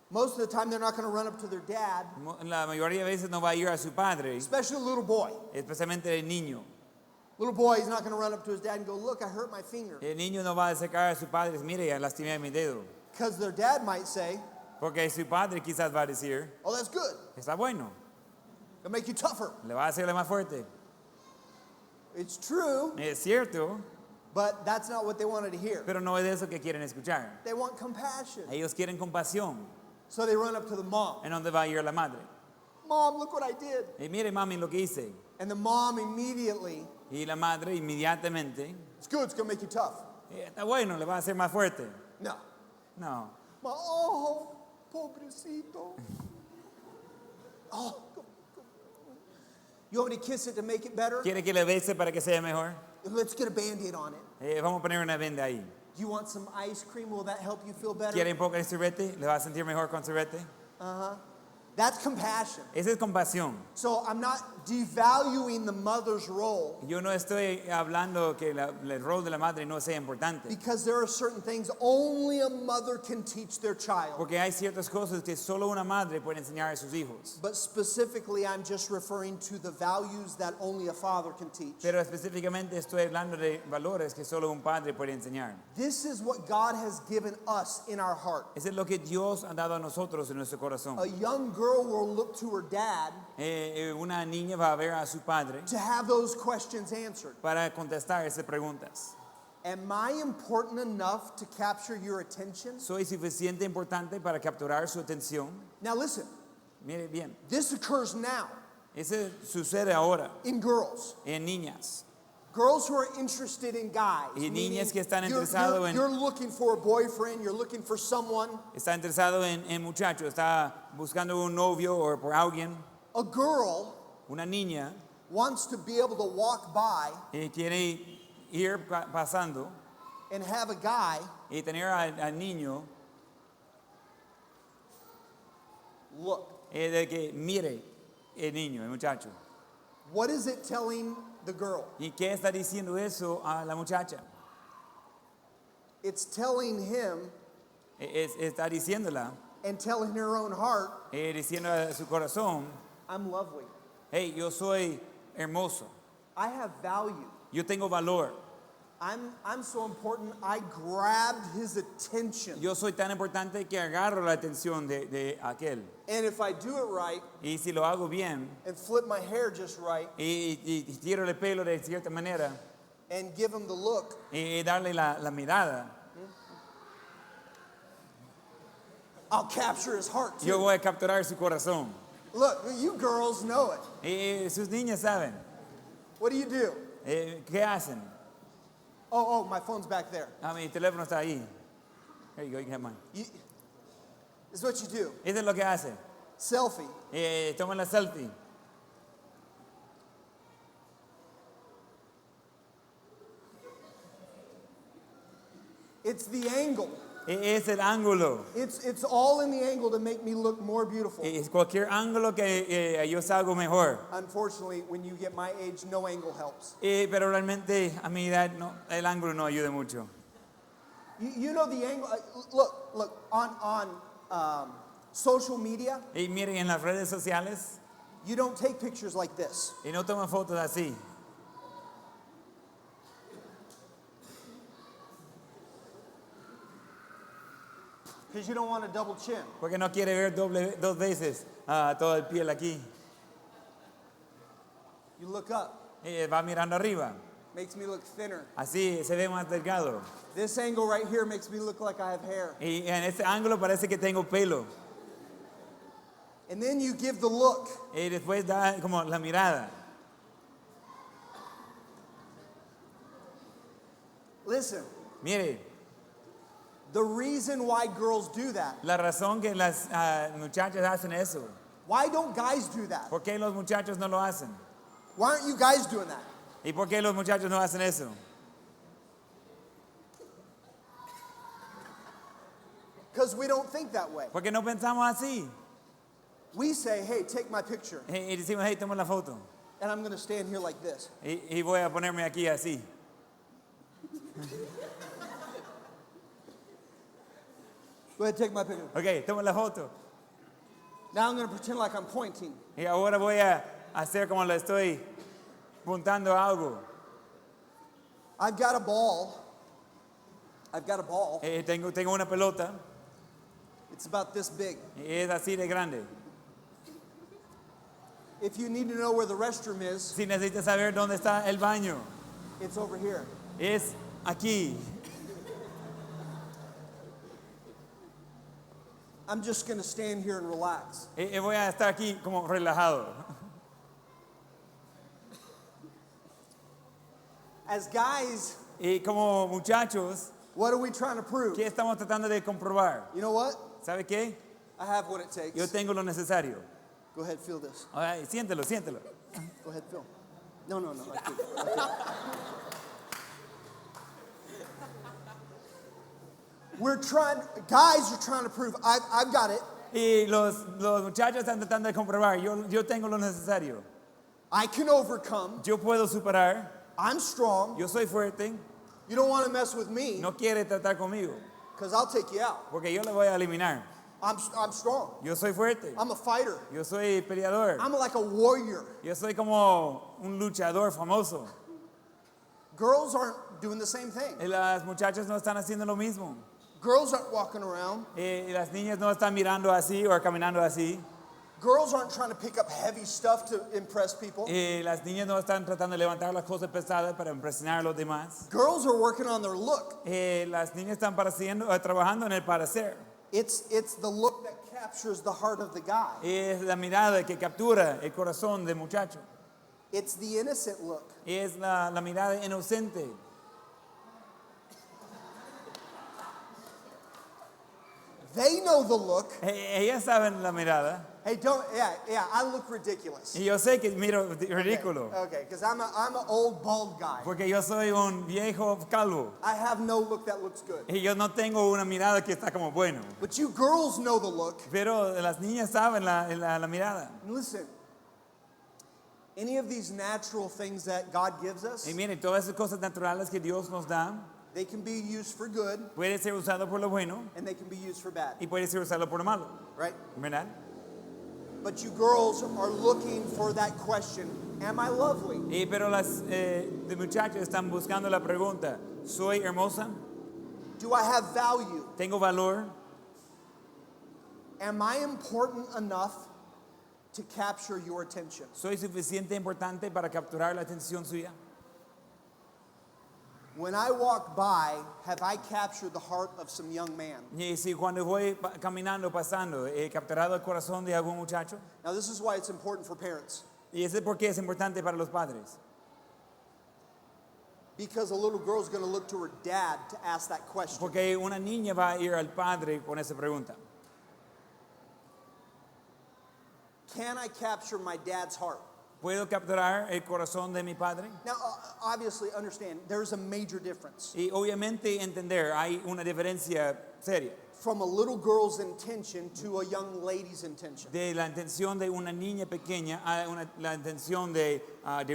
most of the time they're not going to run up to their dad, la mayoría de veces no va a ir a su padre, especially a little boy. especialmente el niño. Little boy is not going to run up to his dad and go, look, I hurt my finger. El niño no va a acercar a su padre y dice, mire, ya lastimé mi dedo. Because their dad might say, Porque su padre quizás va a decir, oh, that's good. está bueno, It'll make you tougher. le va a hacerle más fuerte. It's true, Es cierto, but that's not what they wanted to hear. pero no es eso que quieren escuchar. They want compassion. Ellos quieren compasión. So they run up to the mom. ¿En dónde va a ir la madre? Mom, look what I did. Y mire, mami, lo que hice. And the mom immediately, Y la madre inmediatamente, it's good, it's going to make you tough. está bueno, le va a hacer más fuerte. No. No. Oh, pobrecito. Oh, you want me to kiss it to make it better? ¿Quiere que le bese para que sea mejor? Let's get a Band-Aid on it. Vamos a poner una venda ahí. Do you want some ice cream? Will that help you feel better? ¿Quiere un poco de sorbete? ¿Le va a sentir mejor con sorbete? That's compassion. Esa es compasión. So I'm not devaluing the mother's role Yo no estoy hablando que el rol de la madre no sea importante. because there are certain things only a mother can teach their child. Porque hay ciertas cosas que solo una madre puede enseñar a sus hijos. But specifically, I'm just referring to the values that only a father can teach. Pero específicamente estoy hablando de valores que solo un padre puede enseñar. This is what God has given us in our heart. Eso es lo que Dios ha dado a nosotros en nuestro corazón. A young girl will look to her dad Una niña va a ver a su padre to have those questions answered. para contestar esas preguntas. Am I important enough to capture your attention? ¿Soy suficiente importante para capturar su atención? Now listen, Mire bien, this occurs now eso sucede ahora in girls. en niñas. Girls who are interested in guys. Y meaning niñas que están you're- interesado you're, en- you're looking for a boyfriend, you're looking for someone. Está interesado en muchacho, está buscando un novio o por alguien. A girl Una niña wants to be able to walk by quiere ir pasando and have a guy y tener al niño look. de que mire el niño, el muchacho. What is it telling the girl? ¿Y qué está diciendo eso a la muchacha? It's telling him Está diciéndola, and telling her own heart, diciendo a su corazón, I'm lovely. hey, yo soy hermoso, I have value. yo tengo valor, I'm so important, I grabbed his attention. yo soy tan importante que agarro la atención de aquel. And if I do it right Y si lo hago bien and flip my hair just right y tiro el pelo de cierta manera and give him the look, y darle la mirada, I'll capture his heart too. yo voy a capturar su corazón. Look, you girls know it. Y sus niñas saben. What do you do? ¿Qué hacen? Oh, my phone's back there. Mi teléfono está ahí. Here you go, you can have mine. This is what you do. Eso es lo que hace. Selfie. Toman la selfie. It's the angle. Es el ángulo. It's all in the angle to make me look more beautiful. Es cualquier ángulo que yo salgo mejor. Unfortunately, when you get my age, no angle helps. Pero realmente a mi edad no, el ángulo no ayuda mucho. You know the angle. Look on social media. Y miren, en las redes sociales, You don't take pictures like this. y no toman fotos así. Because you don't want a double chin. Porque no quiere ver dos veces todo el piel aquí. You look up. Va mirando arriba. Makes me look thinner. Así se ve más delgado. This angle right here makes me look like I have hair. Y en este ángulo parece que tengo pelo. And then you give the look. Y después da como la mirada. Listen, Mire, The reason why girls do that. La razón que las muchachas hacen eso. Why don't guys do that? ¿Por qué los muchachos no lo hacen? Why aren't you guys doing that? ¿Y por qué los muchachos no hacen eso? Because we don't think that way. Porque no pensamos así. We say, hey, take my picture. Y decimos, hey, toma la foto. And I'm going to stand here like this. Y voy a ponerme aquí así. Go ahead, take my picture. Ok, toma la foto. Now I'm going to pretend like I'm pointing. Y ahora voy a hacer como le estoy apuntando algo. I've got a ball. Tengo una pelota. It's about this big. Y es así de grande. If you need to know where the restroom is, Si necesitas saber dónde está el baño, it's over here. es aquí. I'm just going to stand here and relax. Y voy a estar aquí como relajado. As guys, Y como muchachos, what are we trying to prove? ¿qué estamos tratando de comprobar? You know what? ¿Sabe qué? I have what it takes. Yo tengo lo necesario. Go ahead, feel this. Ay, siéntelo, siéntelo. Go ahead, feel. No. I can't. Guys are trying to prove, I've got it. Y los muchachos están tratando de comprobar. Yo tengo lo necesario. I can overcome. Yo puedo superar. I'm strong. Yo soy fuerte. You don't want to mess with me No quiere tratar conmigo. because I'll take you out. Porque yo le voy a eliminar. I'm strong. Yo soy fuerte. I'm a fighter. Yo soy peleador. I'm like a warrior. Yo soy como un luchador famoso. Girls aren't doing the same thing. Y las muchachas no están haciendo lo mismo. Girls aren't walking around. Y las niñas no están mirando así o caminando así. Girls aren't trying to pick up heavy stuff to impress people. Y las niñas no están tratando de levantar las cosas pesadas para impresionar a los demás. Girls are working on their look. Las niñas están trabajando en el parecer. It's the look that captures the heart of the guy. Es la mirada que captura el corazón del muchacho. It's the innocent look. Es la mirada inocente. They know the look. Ellas saben la mirada. Hey, I look ridiculous. Y yo sé que miro ridículo. Okay, because I'm an old bald guy. Porque yo soy un viejo calvo. I have no look that looks good. Y yo no tengo una mirada que está como bueno. But you girls know the look. Pero las niñas saben la mirada. And listen, any of these natural things that God gives us, Y miren, todas esas cosas naturales que Dios nos da, they can be used for good puede ser usado por lo bueno and they can be used for bad, y puede ser usado por lo malo. right? ¿Verdad? But you girls are looking for that question, am I lovely? Pero las de muchachos están buscando la pregunta, ¿soy hermosa? Do I have value? ¿Tengo valor? Am I important enough to capture your attention? ¿Soy suficiente importante para capturar la atención suya? When I walk by, have I captured the heart of some young man? Y si cuando voy caminando, pasando, he capturado el corazón de algún muchacho. Now, this is why it's important for parents. Y ese es por qué es importante para los padres. Because a little girl's going to look to her dad to ask that question. Porque una niña va a ir al padre con esa pregunta. Can I capture my dad's heart? ¿Puedo capturar el corazón de mi padre? Now, obviously, understand, there's a major difference Y obviamente entender, hay una diferencia seria from a little girl's intention to a young lady's intention. de la intención de una niña pequeña a la intención de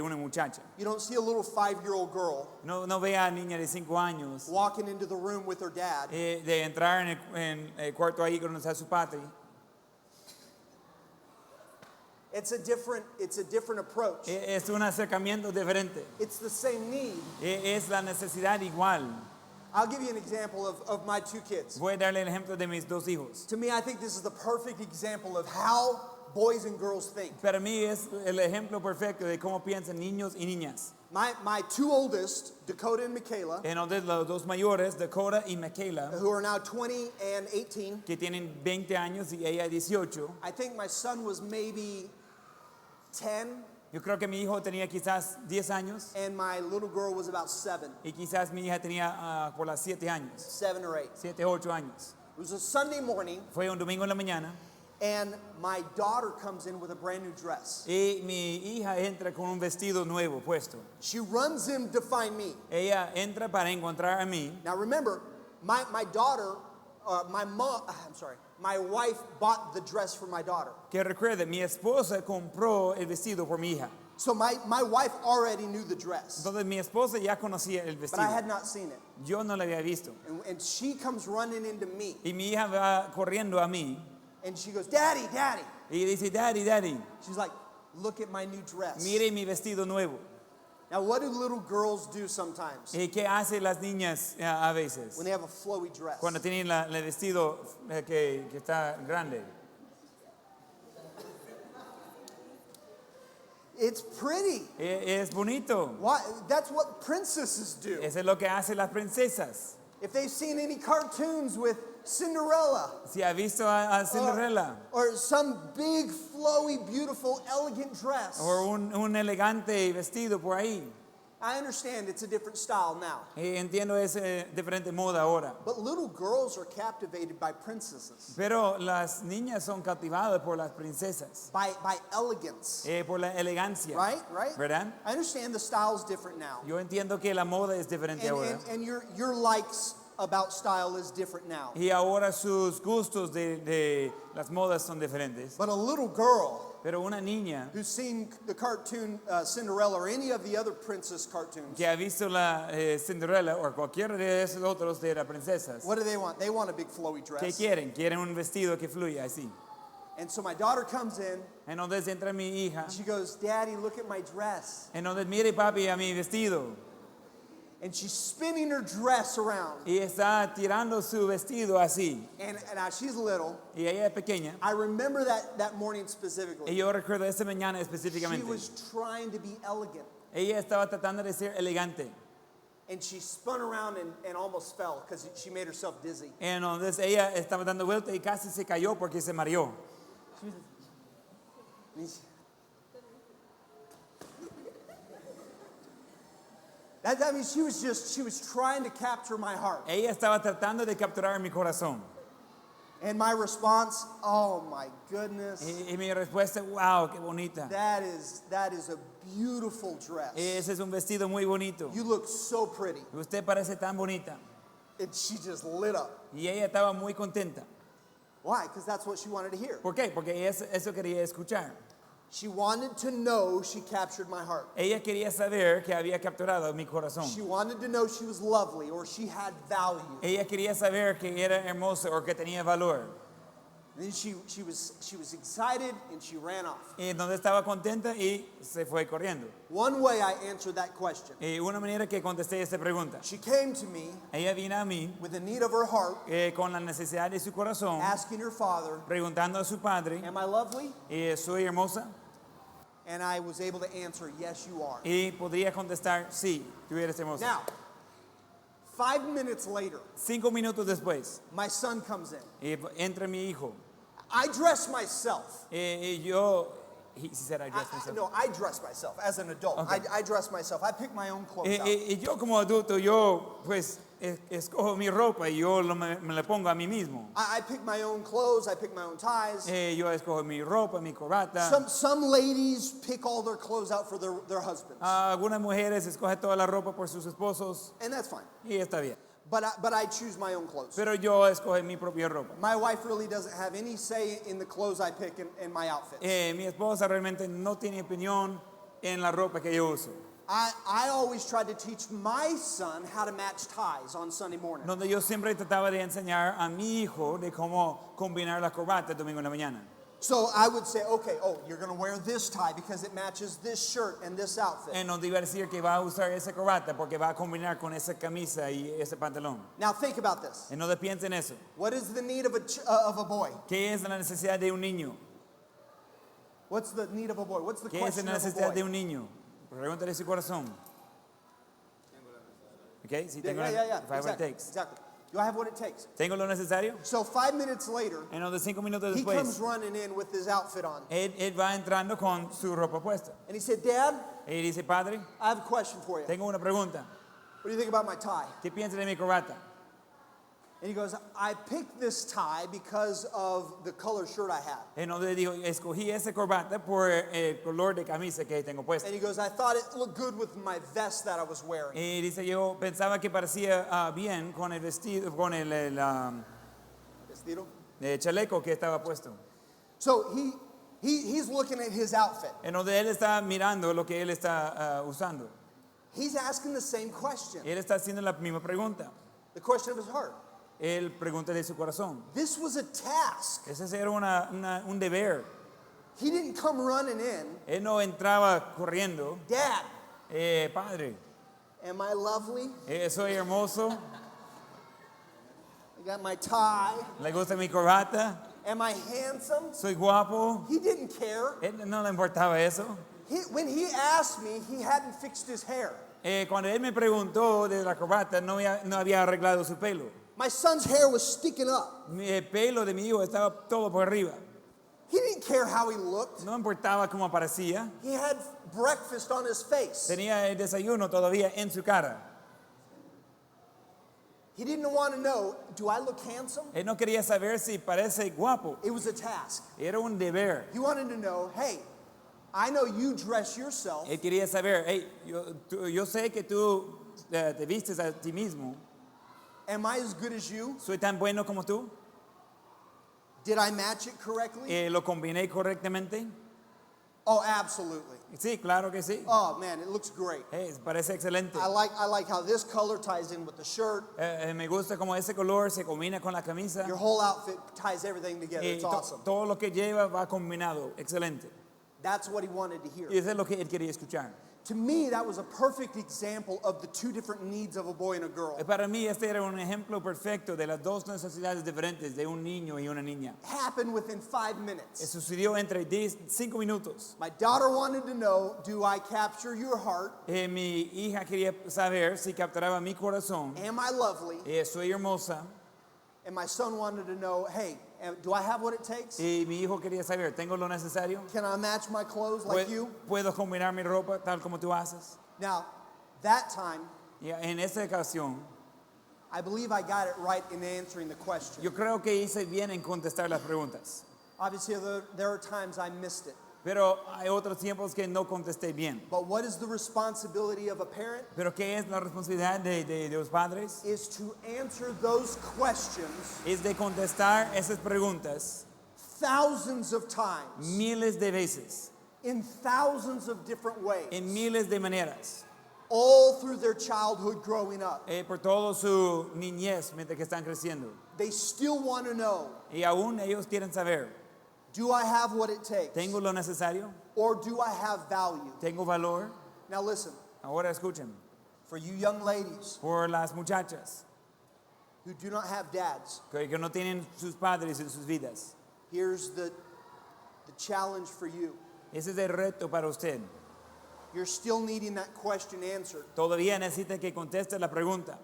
una muchacha. You don't see a little 5-year-old girl No vea a niña de 5 años walking into the room with her dad de entrar en el cuarto ahí donde está su padre. It's a different approach. Es un acercamiento diferente. It's the same need. Es la necesidad igual. I'll give you an example of my 2 kids. Voy a darle el ejemplo de mis 2 hijos. To me, I think this is the perfect example of how boys and girls think. Para mí es el ejemplo perfecto de cómo piensan niños y niñas. My 2 oldest, Dakota and Michaela, Entonces los 2 mayores, Dakota y Michaela, who are now 20 and 18, que tienen 20 años y ella 18, I think my son was maybe 10 Yo creo que mi hijo tenía quizás 10 años and my little girl was about 7, y quizás mi hija tenía por las 7 años, 7 or 8. 7, 8 años. It was a Sunday morning, Fue un domingo en la mañana and my daughter comes in with a brand new dress. y mi hija entra con un vestido nuevo puesto. She runs in to find me. Ella entra para encontrar a mí. Now remember, my daughter, my wife bought the dress for my daughter. Que recuerde, mi esposa compró el vestido por mi hija. So my wife already knew the dress, Entonces mi esposa ya conocía el but vestido. I had not seen it. Yo no la había visto. And she comes running into me, Y mi hija va corriendo a mí and she goes, Daddy, Daddy. y dice, Daddy, Daddy, She's like, look at my new dress. mire mi vestido nuevo. Now, what do little girls do sometimes ¿Y qué hacen las niñas a veces? when they have a flowy dress? Cuando tienen el vestido que está grande. It's pretty. Es bonito. Why? That's what princesses do. Eso es lo que hacen las princesas. If they've seen any cartoons with Cinderella, Si ha visto a Cinderella or some big, flowy, beautiful, elegant dress. o un elegante vestido por ahí. I understand it's a different style now. Y entiendo es diferente moda ahora. But little girls are captivated by princesses, Pero las niñas son cautivadas por las princesas, by elegance. por la elegancia. Right? ¿Verdad? I understand the style's different now. Yo entiendo que la moda es diferente ahora. And your likes about style is different now. Y ahora sus gustos de las modas son diferentes. But a little girl Pero una niña who's seen the cartoon Cinderella or any of the other princess cartoons, que ha visto la Cinderella o cualquiera de esos otros de las princesas, what do they want? They want a big flowy ¿qué dress. quieren? Quieren un vestido que fluya así. And so my daughter comes in, Entonces entra mi hija. she goes, Daddy, look at my dress. Entonces mire papi a mi vestido. And she's spinning her dress around. Y está tirando su vestido así. And now she's little. Y ella es pequeña. I remember that morning Y specifically. yo recuerdo esta mañana She específicamente. was trying to be elegant. Ella estaba tratando de ser elegante. And she spun around and almost fell because she made herself dizzy. Entonces ella estaba dando vuelta y casi se cayó porque se mareó. I mean, she was trying to capture my heart. Ella estaba tratando de capturar mi corazón. And my response, oh my goodness, Y mi respuesta, wow, qué bonita. that is a beautiful dress. Ese es un vestido muy bonito. You look so pretty. Usted parece tan bonita. And she just lit up. Y ella estaba muy contenta. Why? Because that's what she wanted to hear. ¿Por qué? Porque eso quería escuchar. She wanted to know she captured my heart. Ella quería saber que había capturado mi corazón. She wanted to know she was lovely or she had value. Ella quería saber que era hermosa o que tenía valor. And then she was excited and she ran off. Y entonces estaba contenta y se fue corriendo. One way I answered that question. Y una manera que contesté esta pregunta. She came to me Ella vino a mí with the need of her heart, con la necesidad de su corazón, asking her father, preguntando a su padre, am I lovely? ¿soy hermosa? And I was able to answer, yes, you are. Y podría contestar, sí, tú eres hermosa. Now, 5 minutes later, 5 minutos después, my son comes in. entra mi hijo. I dress myself. He said I dress myself. No, I dress myself as an adult. Okay. I dress myself. I pick my own clothes out. Y yo como adulto, yo pues escojo mi ropa y yo me la pongo a mí mismo. I pick my own clothes. I pick my own ties. Yo escojo mi ropa, mi corbata. Some ladies pick all their clothes out for their husbands. Algunas mujeres escogen toda la ropa por sus esposos And that's fine. y está bien. But I choose my own clothes. Pero yo escojo mi propia ropa. My wife really doesn't have any say in the clothes I pick in my outfits. Mi esposa realmente no tiene opinión en la ropa que yo uso. I always tried to teach my son how to match ties on Sunday morning. Donde yo siempre trataba de enseñar a mi hijo de cómo combinar la corbata el domingo en la mañana. So I would say, okay, you're going to wear this tie because it matches this shirt and this outfit. No iba a decir que va a usar esa corbata porque va a combinar con esa camisa y ese pantalón. Now think about this. No piensa en eso. What is the need of a boy? ¿Qué es la necesidad de un niño? What's the need of a boy? What's the ¿Qué es question la of a necesidad de boy? un niño? Pregúntale a su corazón. Okay, si tengo Yeah. whatever it Exactly. takes. Exactly. Do I have what it takes? ¿Tengo lo necesario? So 5 minutes later, En 5 minutos he comes después, running in with his outfit on. él va entrando con su ropa puesta. And he said, Dad, Y dice, padre, I have a question for you. tengo una pregunta. What do you think about my tie? ¿Qué piensas de mi corbata? And he goes, I picked this tie because of the color shirt I had. Entonces dijo, escogí esa corbata por el color de camisa que tengo puesta. And he goes, I thought it looked good with my vest that I was wearing. Y dice, yo pensaba que parecía bien con el vestido, con el Vestido? chaleco que estaba puesto. So he's looking at his outfit. Entonces él está mirando lo que él está usando. He's asking the same question. Él está haciendo la misma pregunta. The question of his heart. Él pregunta de su corazón. This was a task. Ese era un deber. He didn't come running in. Él no entraba corriendo. Dad, Padre, am I lovely? soy hermoso. I got my tie. Le gusta mi corbata. Am I handsome? Soy guapo. He didn't care. Él no le importaba eso. When he asked me, he hadn't fixed his hair. Cuando él me preguntó de la corbata, no había arreglado su pelo. My son's hair was sticking up. El pelo de mi hijo estaba todo por arriba. He didn't care how he looked. No importaba cómo parecía. He had breakfast on his face. Tenía el desayuno todavía en su cara. He didn't want to know, do I look handsome? Él no quería saber si parece guapo. It was a task. Era un deber. He wanted to know, hey, I know you dress yourself. Él quería saber, hey, yo sé que tú te vistes a ti mismo. Am I as good as you? ¿Soy tan bueno como tú? Did I match it correctly? ¿Lo combiné correctamente? Oh, absolutely. Sí, claro que sí. Oh man, it looks great. Hey, parece excelente. I like how this color ties in with the shirt. Me gusta como ese color se combina con la camisa. Your whole outfit ties everything together. It's awesome. Todo lo que lleva va combinado. Excelente. That's what he wanted to hear. Y eso es lo que él quería escuchar. To me, that was a perfect example of the two different needs of a boy and a girl. Para mí este era un ejemplo perfecto de las dos necesidades diferentes de un niño y una niña. It happened within 5 minutes. Sucedió entre 5 minutos. My daughter wanted to know, do I capture your heart? Mi hija quería saber si capturaba mi corazón. Am I lovely? Soy hermosa. And my son wanted to know, hey, do I have what it takes? Y mi hijo quería saber, ¿tengo lo necesario? Can I match my clothes like you? ¿Puedo combinar mi ropa tal como tú haces? Now, that time, Y en esta ocasión, I believe I got it right in answering the question. yo creo que hice bien en contestar las preguntas. Obviously, there are times I missed it. Pero hay otros tiempos que no contesté bien. But what is the responsibility of a parent? Pero ¿qué es la responsabilidad de los padres? Is to answer those questions Es de contestar esas preguntas thousands of times, miles de veces, in thousands of different ways, en miles de maneras, all through their childhood growing up. por toda su niñez mientras que están creciendo. They still want to know, Y aún ellos quieren saber, do I have what it takes? ¿tengo lo necesario? Or do I have value? ¿Tengo valor? Now listen, Ahora escuchen, for you young ladies por las muchachas who do not have dads, que no tienen sus padres en sus vidas, here's the challenge for you. ese es el reto para usted. You're still needing that question answered. Todavía necesita que conteste la pregunta.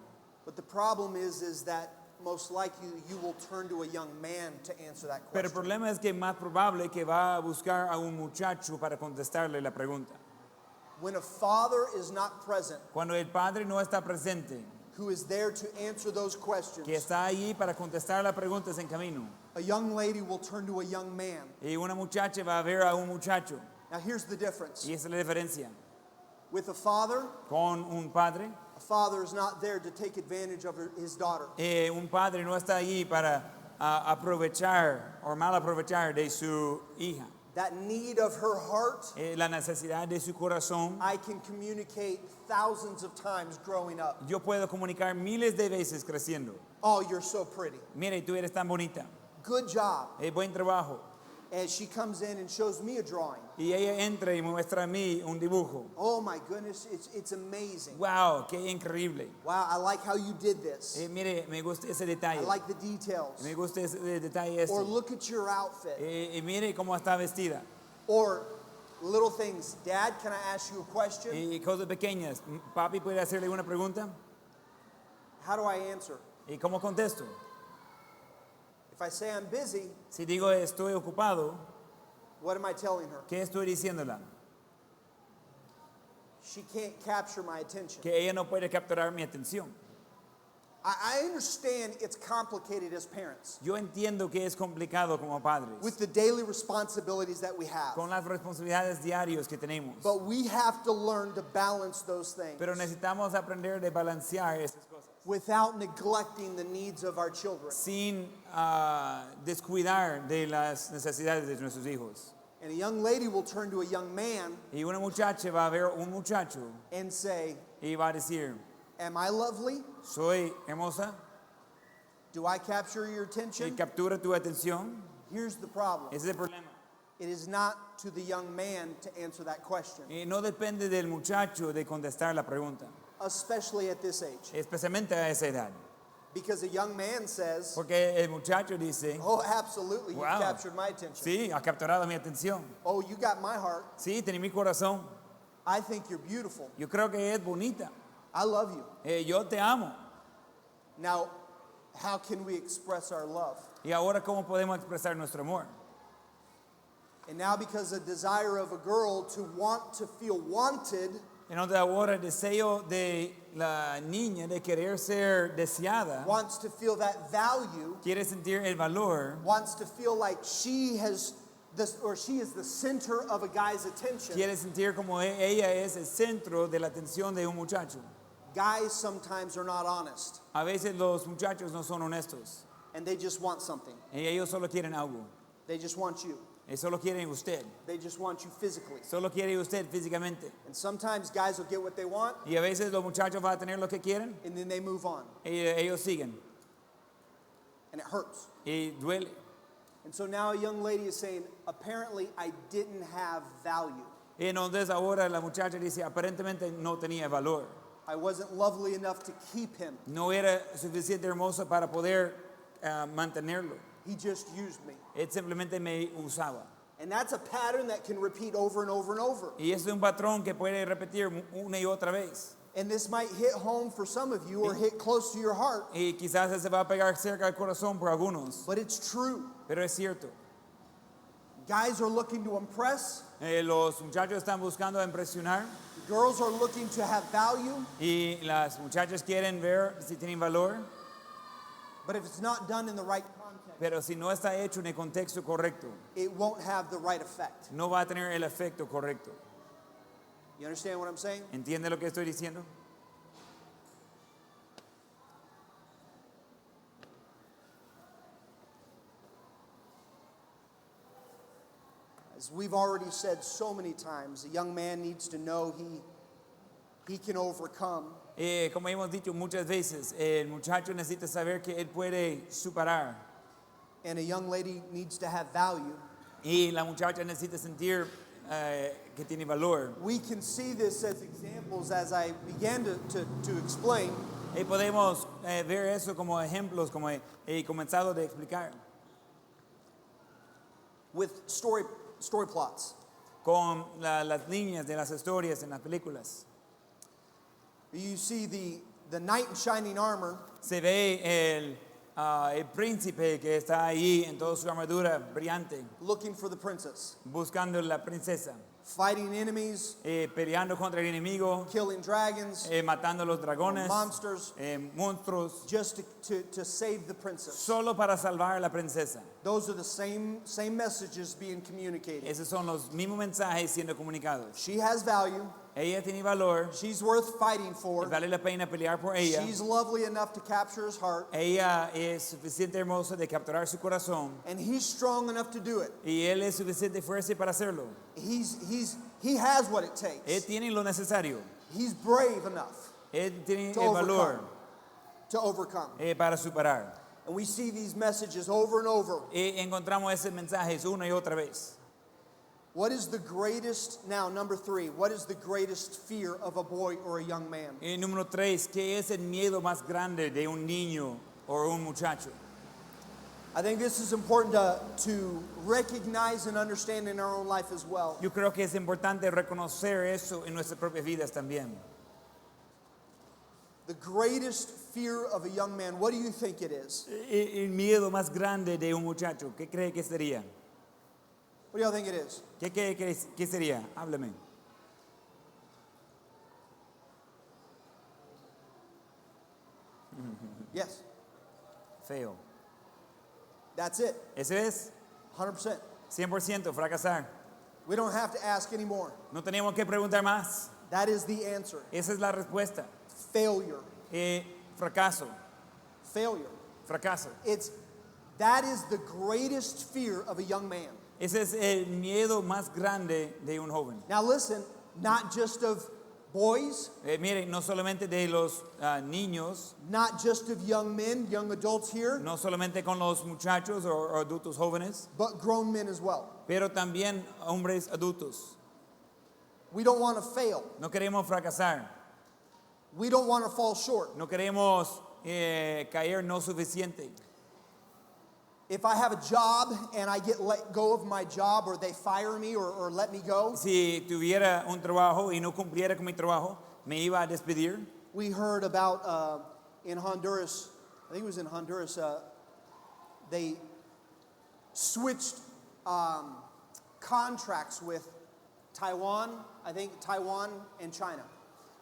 But the problem is that most likely you will turn to a young man to answer that Pero el question. problema es que es más probable que va a buscar a un muchacho para contestarle la pregunta. When a father is not present, Cuando el padre no está presente, who is there to answer those que questions, está allí para contestar las preguntas en camino, a young lady will turn to a young man. y una muchacha va a ver a un muchacho, Now here's the difference. y esa es la diferencia. With a father A father is not there to take advantage of his daughter. un padre no está allí para aprovechar o mal aprovechar de su hija. That need of her heart, La necesidad de su corazón, I can communicate thousands of times growing up. yo puedo comunicar miles de veces creciendo. Oh, you're so pretty. Mira, tú eres tan bonita. Good job. Buen trabajo. As she comes in and shows me a drawing. Y ella entra y muestra a mí un dibujo. Oh my goodness, it's amazing. Wow, qué increíble. Wow, I like how you did this. Mire, me gusta ese I detalle. like the details. Me gusta ese detalle este. Or look at your outfit. Y mire cómo está vestida. Or little things. Dad, can I ask you a question? Y cosas pequeñas. Papi, ¿puede hacerle una pregunta? How do I answer? ¿Y cómo contesto? If I say I'm busy, Si digo estoy ocupado, what am I telling her? ¿qué estoy diciéndola? She can't capture my attention. Que ella no puede capturar mi atención. I understand it's complicated as parents Yo entiendo que es complicado como padres, with the daily responsibilities that we have. con las responsabilidades diarias que tenemos. But we have to learn to balance those things Pero necesitamos aprender de balancear esas cosas without neglecting the needs of our children. sin descuidar de las necesidades de nuestros hijos. And a young lady will turn to a young man Y una muchacha va a ver un muchacho and say, y va a decir, am I lovely? soy hermosa, Do I capture your y attention? captura tu atención. Here's the problem. Ese es el problema. It is not to the young man to answer that question, Y no depende del muchacho de contestar la pregunta, especially at this age. especialmente a esa edad. Because a young man says, Porque el muchacho dice, oh, absolutely, you wow, captured my attention. sí, ha capturado mi atención. Oh, you got my heart. Sí, tiene mi corazón. I think you're beautiful. Yo creo que es bonita. I love you. Yo te amo. Now, how can we express our love? Y ahora, ¿cómo podemos expresar nuestro amor? And now, because a desire of a girl to want to feel wanted Entonces ahora el deseo de la niña de querer ser deseada, wants to feel that value, quiere sentir el valor, wants to feel like she has this, or she is the center of a guy's attention. quiere sentir como ella es el centro de la atención de un muchacho. Guys sometimes are not honest, A veces los muchachos no son honestos. and they just want something. Y ellos solo quieren algo. They just want you. Ellos solo quieren usted. They just want you physically. Solo quiere usted físicamente. And sometimes guys will get what they want, Y a veces los muchachos van a tener lo que quieren and then they move on, y ellos siguen. and it hurts. Y duele. And so now a young lady is saying, apparently I didn't have value. Y entonces ahora la muchacha dice, aparentemente no tenía valor. I wasn't lovely enough to keep him. No era suficiente hermosa para poder mantenerlo. He just used me. Él simplemente me usaba. And that's a pattern that can repeat over and over and over. Y es un patrón que puede repetir una y otra vez. And this might hit home for some of you or hit close to your heart, Y quizás se va a pegar cerca al corazón por algunos. but it's true. Pero es cierto. Guys are looking to impress, Los muchachos están buscando impresionar. girls are looking to have value, Y las muchachas quieren ver si tienen valor. but if it's not done in the right context, Pero si no está hecho en el contexto correcto, it won't have the right effect. no va a tener el efecto correcto. You understand what I'm saying? ¿Entiende lo que estoy diciendo? As we've already said so many times, a young man needs to know he can overcome. Como hemos dicho muchas veces, el muchacho necesita saber que él puede superar. And a young lady needs to have value. Y la muchacha necesita sentir que tiene valor. We can see this as examples as I began to explain. Y podemos ver eso como ejemplos, como he comenzado de explicar, With story plots. con las líneas de las historias en las películas. You see the knight in shining armor Se ve el príncipe que está ahí en toda su armadura brillante, looking for the princess, buscando la princesa, fighting enemies, peleando contra el enemigo, killing dragons, matando a los dragones, monsters, monstruos, just to save the princess. solo para salvar a la princesa. Those are the same messages being communicated. Esos son los mismos mensajes siendo comunicados. She has value. Ella tiene valor, She's worth fighting for. vale la pena pelear por ella. She's lovely enough to capture his heart. Ella es suficiente hermosa de capturar su corazón And he's strong enough to do it. y él es suficiente fuerza para hacerlo. He has what it takes. Él tiene lo necesario. He's brave enough Él tiene to el valor overcome. para superar. And we see these messages over and over. Y encontramos esos mensajes una y otra vez. What is the greatest, now number 3, what is the greatest fear of a boy or a young man? Y número 3, ¿qué es el miedo más grande de un niño o un muchacho? I think this is important to recognize and understand in our own life as well. Yo creo que es importante reconocer eso en nuestras propias vidas también. The greatest fear of a young man, what do you think it is? El miedo más grande de un muchacho, ¿qué cree que sería? What do y'all think it is? ¿Qué sería? Háblame. Yes, Feo. that's it. Ese es 100%. 100% fracasar. We don't have to ask anymore. No tenemos que preguntar más. That is the answer. Esa es la respuesta. Failure. Fracaso. Failure. Fracaso. That is the greatest fear of a young man. Ese es el miedo más grande de un joven. Now listen, not just of boys, Miren, no solamente de los niños, not just of young men, young adults here, no solamente con los muchachos o adultos jóvenes, but grown men as well. pero también hombres adultos. We don't want to fail. No queremos fracasar. We don't want to fall short. No queremos caer no suficiente. If I have a job and I get let go of my job or they fire me or let me go, Si tuviera un trabajo y no cumpliera con mi trabajo, me iba a despedir. we heard about in Honduras, I think it was in Honduras, they switched contracts with Taiwan, I think Taiwan and China.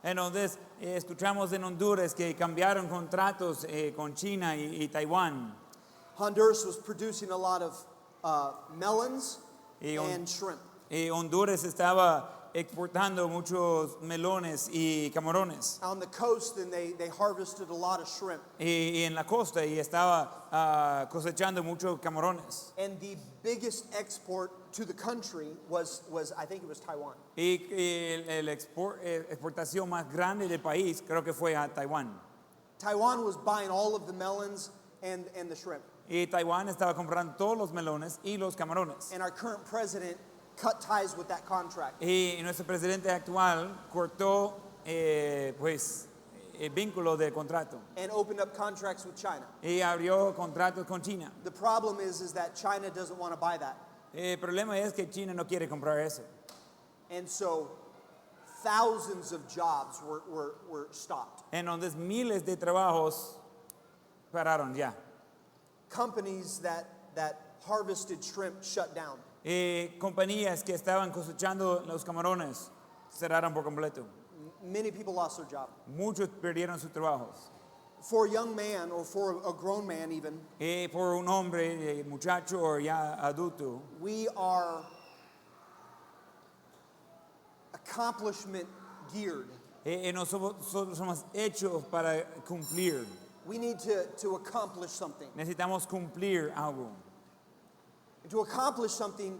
Entonces, escuchamos en Honduras que cambiaron contratos con China y Taiwán. Honduras was producing a lot of melons Y and shrimp. Honduras estaba exportando muchos melones y camarones. On the coast, and they harvested a lot of shrimp. Y en la costa y estaba cosechando muchos camarones. And the biggest export to the country was I think it was Taiwan. Y la exportación más grande del país creo que fue a Taiwán. Taiwan was buying all of the melons and the shrimp. Y Taiwán estaba comprando todos los melones y los camarones. And our current president cut ties with that contract. Y nuestro presidente actual cortó pues el vínculo de contrato And opened up contracts with China. y abrió contratos con China. The problem is that China doesn't want to buy that. El problema es que China no quiere comprar eso. And so thousands of jobs were stopped. Entonces miles de trabajos pararon ya. Companies that harvested shrimp shut down. Compañías que estaban cosechando los camarones cerraron por completo. Many people lost their job. Muchos perdieron sus trabajos. For a young man or for a grown man even, Por un hombre, muchacho o ya adulto, we are accomplishment geared. Nosotros somos hechos para cumplir. We need to accomplish something. Necesitamos cumplir algo. And to accomplish something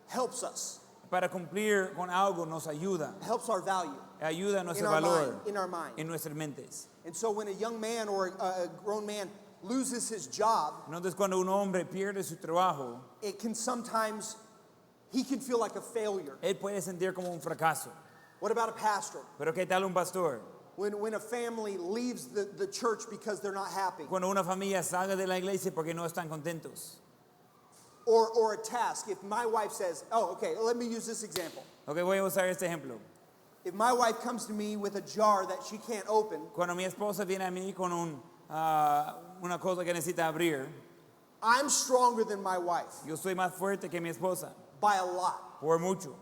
helps us, Para cumplir con algo nos ayuda. helps our value Ayuda a in nuestro our valor mind, in our mind. en nuestras mentes. And so when a young man or a grown man loses his job, Entonces cuando un hombre pierde su trabajo, it can sometimes, he can feel like a failure. él puede sentir como un fracaso. What about a pastor? Pero ¿qué tal un pastor? When a family leaves the church because they're not happy, Cuando una familia salga de la iglesia porque no están contentos. or a task. If my wife says, oh, okay, let me use this example. Ok, voy a usar este ejemplo. If my wife comes to me with a jar that she can't open, Cuando mi esposa viene a mí con una cosa que necesita abrir, I'm stronger than my wife yo soy más fuerte que mi esposa, by a lot. por mucho.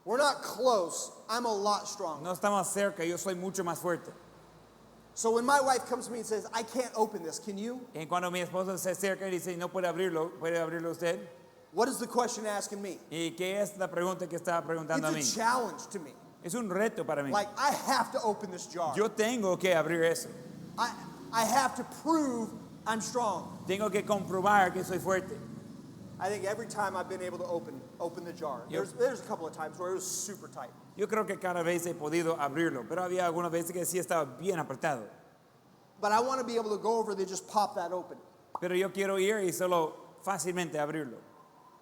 We're not close. I'm a lot stronger. No estamos cerca, yo soy mucho más fuerte. So when my wife comes to me and says, I can't open this, can you? Y cuando mi esposa se acerca y dice, no puede abrirlo usted. What is the question asking me? ¿Y qué es la pregunta que está preguntando a mí? It's a challenge to me. Es un reto para mí. Like, I have to open this jar. Yo tengo que abrir eso. I have to prove I'm strong. Tengo que comprobar que soy fuerte. I think every time I've been able to open the jar, Yep. there's a couple of times where it was super tight. Yo creo que cada vez he podido abrirlo, pero había algunas veces que sí estaba bien apretado. But I want to be able to go over there and just pop that open. Pero yo quiero ir y solo fácilmente abrirlo.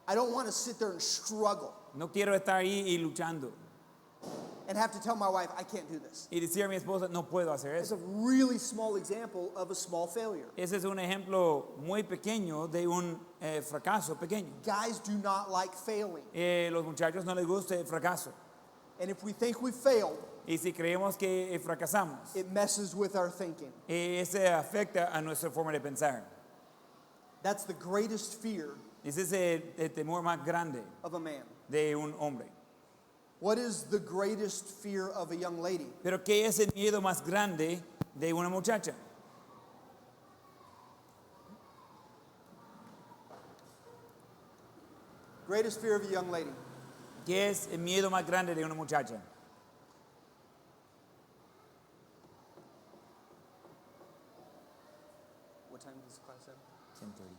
I don't want to sit there and struggle No quiero estar ahí y luchando and have to tell my wife, I can't do this. y decir a mi esposa, no puedo hacer It's eso. a really small example of a small failure. Ese es un ejemplo muy pequeño de un fracaso pequeño. Guys do not like failing. Los muchachos no les gusta el fracaso. And if we think we failed, Y si creemos que fracasamos, it messes with our thinking. ese afecta a nuestra forma de pensar. That's the greatest fear Ese es el temor más grande of a man. de un hombre. What is the greatest fear of a young lady? Pero ¿qué es el miedo más grande de una muchacha? Greatest fear of a young lady. ¿Qué es el miedo más grande de una muchacha? What time does class have? 10:30.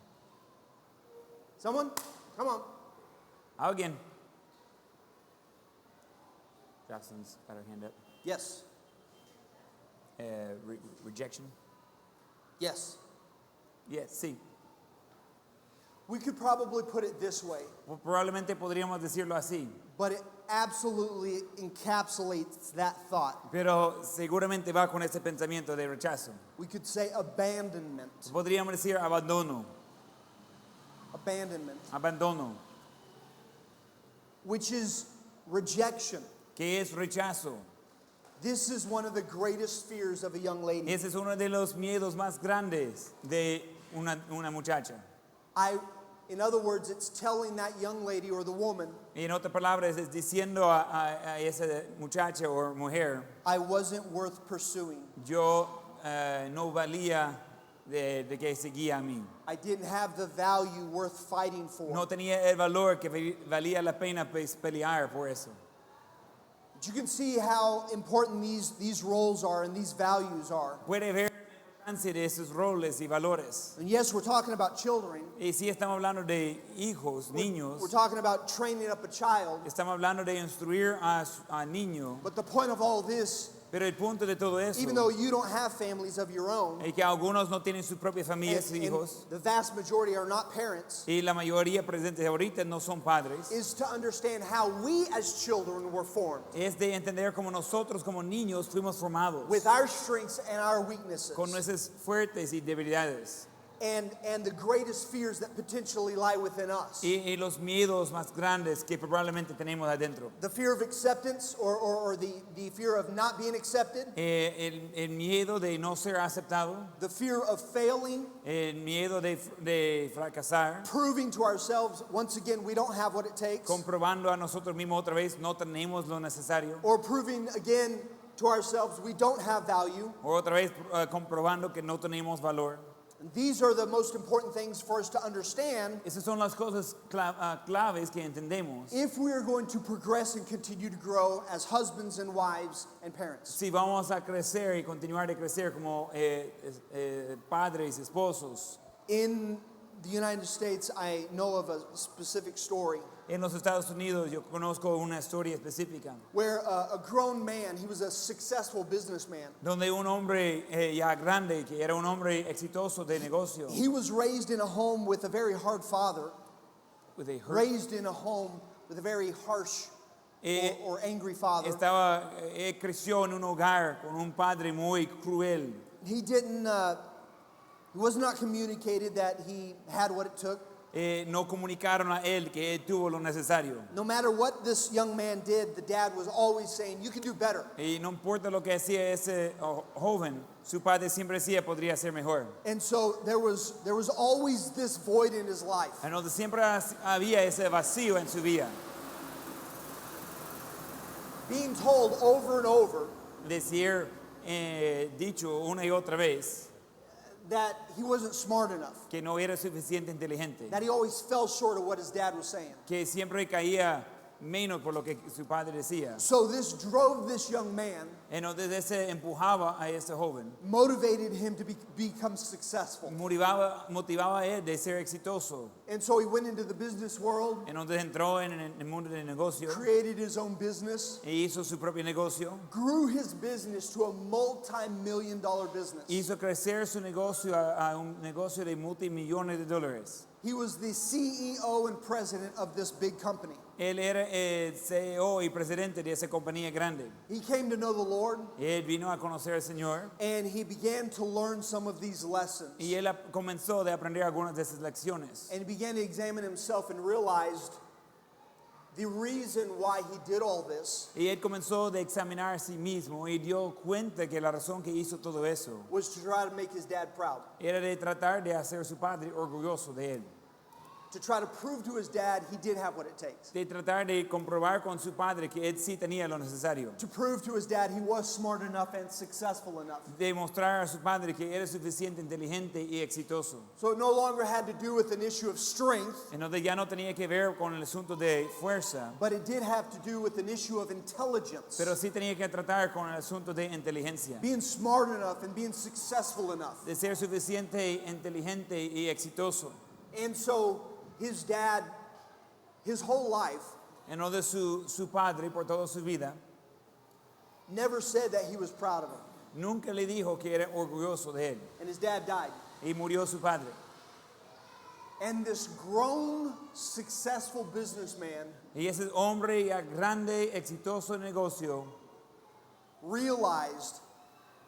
Someone? Come on. ¿Alguien? Jocelyn's got her hand up. Yes. Rejection? Yes. Yes, sí. We could probably put it this way, Probablemente podríamos decirlo así, but it absolutely encapsulates that thought. pero seguramente va con ese pensamiento de rechazo. We could say abandonment. Podríamos decir abandono, Abandonment, abandono, which is rejection. que es rechazo. This is one of the greatest fears of a young lady. Ese es uno de los miedos más grandes de una muchacha. In other words, it's telling that young lady or the woman, Y en otras palabras, es diciendo a esa muchacha o mujer, I wasn't worth pursuing. yo no valía de que seguía a mí. I didn't have the value worth fighting for. No tenía el valor que valía la pena pelear por eso. But you can see how important these roles are and these values are. Puede ver la importancia de esos roles y valores. And yes, we're talking about children. Y si estamos hablando de hijos, niños, We're talking about training up a child. estamos hablando de instruir a niño, But the point of all this, pero el punto de todo eso even though you don't have families of your own, es que algunos no tienen sus propias familias and y hijos, the vast majority are not parents, y la mayoría presentes ahorita no son padres, is to understand how we as children were formed, es de entender cómo nosotros como niños fuimos formados with our strengths and our weaknesses, con nuestras fuertes y debilidades and the greatest fears that potentially lie within us. y los miedos más grandes que probablemente tenemos adentro. The fear of acceptance or the fear of not being accepted, El miedo de no ser aceptado, the fear of failing, el miedo de fracasar, proving to ourselves once again we don't have what it takes, comprobando a nosotros mismos otra vez no tenemos lo necesario, or proving again to ourselves we don't have value. o otra vez comprobando que no tenemos valor. And these are the most important things for us to understand Esas son las cosas claves que entendemos if we are going to progress and continue to grow as husbands and wives and parents. si vamos a crecer y continuar de crecer como padres, esposos. In the United States, I know of a specific story En los Estados Unidos yo conozco una historia específica where a grown man, he was a successful businessman. donde un hombre ya grande, que era un hombre exitoso de negocio, He was raised in a home with a very hard father, with a hurt- raised in a home with a very harsh or angry father. creció en un hogar con un padre muy cruel. He was not communicated that he had what it took. No comunicaron a él que él tuvo lo necesario. No matter what this young man did, the dad was always saying, you can do better. Y no importa lo que hacía ese joven, su padre siempre decía podría ser mejor. And so there was always this void in his life. Entonces siempre había ese vacío en su vida. Being told over and over Decir, dicho una y otra vez, that he wasn't smart enough, que no era suficiente inteligente, that he always fell short of what his dad was saying. que siempre caía menos por lo que su padre decía. So this drove this young man, Entonces ese empujaba a ese joven, motivated him to become successful. motivaba a él de ser exitoso. And so he went into the business world, Entonces entró en el mundo del negocio created his own business, e hizo su propio negocio. grew his business to a multi-million-dollar business. Hizo crecer su negocio a un negocio de multimillones de dólares. He was the CEO and president of this big company. Él era el CEO y presidente de esa compañía grande. He came to know the Lord, Él vino a conocer al Señor and he began to learn some of these lessons. y él comenzó a aprender algunas de esas lecciones. And he began to examine himself and realized the reason why he did all this Y él comenzó de examinar a sí mismo y dio cuenta que la razón que hizo todo eso was to try to make his dad proud, era de tratar de hacer a su padre orgulloso de él. to try to prove to his dad he did have what it takes, De tratar de comprobar con su padre que él sí tenía lo necesario. to prove to his dad he was smart enough and successful enough. De mostrar a su padre que era suficiente, inteligente y exitoso. So it no longer had to do with an issue of strength, Entonces ya no tenía que ver con el asunto de fuerza, but it did have to do with an issue of intelligence. pero sí tenía que tratar con el asunto de inteligencia. Being smart enough and being successful enough. De ser suficiente, inteligente y exitoso. And so his dad, his whole life, Entonces su padre, por toda su vida, never said that he was proud of him. nunca le dijo que era orgulloso de él. And his dad died. Y murió su padre. And this grown, successful businessman Y ese hombre ya grande, exitoso en negocio, realized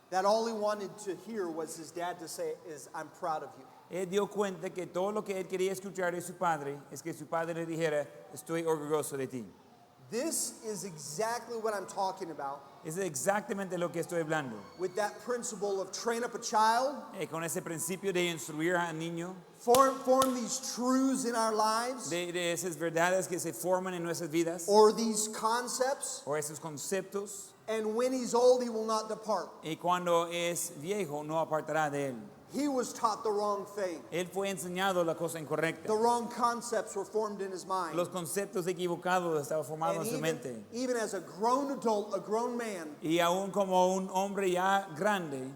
that all he wanted to hear was his dad to say is, I'm proud of you. él dio cuenta que todo lo que él quería escuchar de su padre es que su padre le dijera, estoy orgulloso de ti. This is exactly what I'm talking about Es exactamente lo que estoy hablando. with that principle of train up a child, Con ese principio de instruir al niño, form these truths in our lives, de esas verdades que se forman en nuestras vidas, or these concepts, o esos conceptos, and when he's old, he will not depart. y cuando es viejo no apartará de él. He was taught the wrong thing. Él fue enseñado la cosa The incorrecta. wrong concepts were formed in his mind. Los conceptos equivocados estaban formados And en su mente. even as a grown adult, a grown man, Y aún como un hombre ya grande,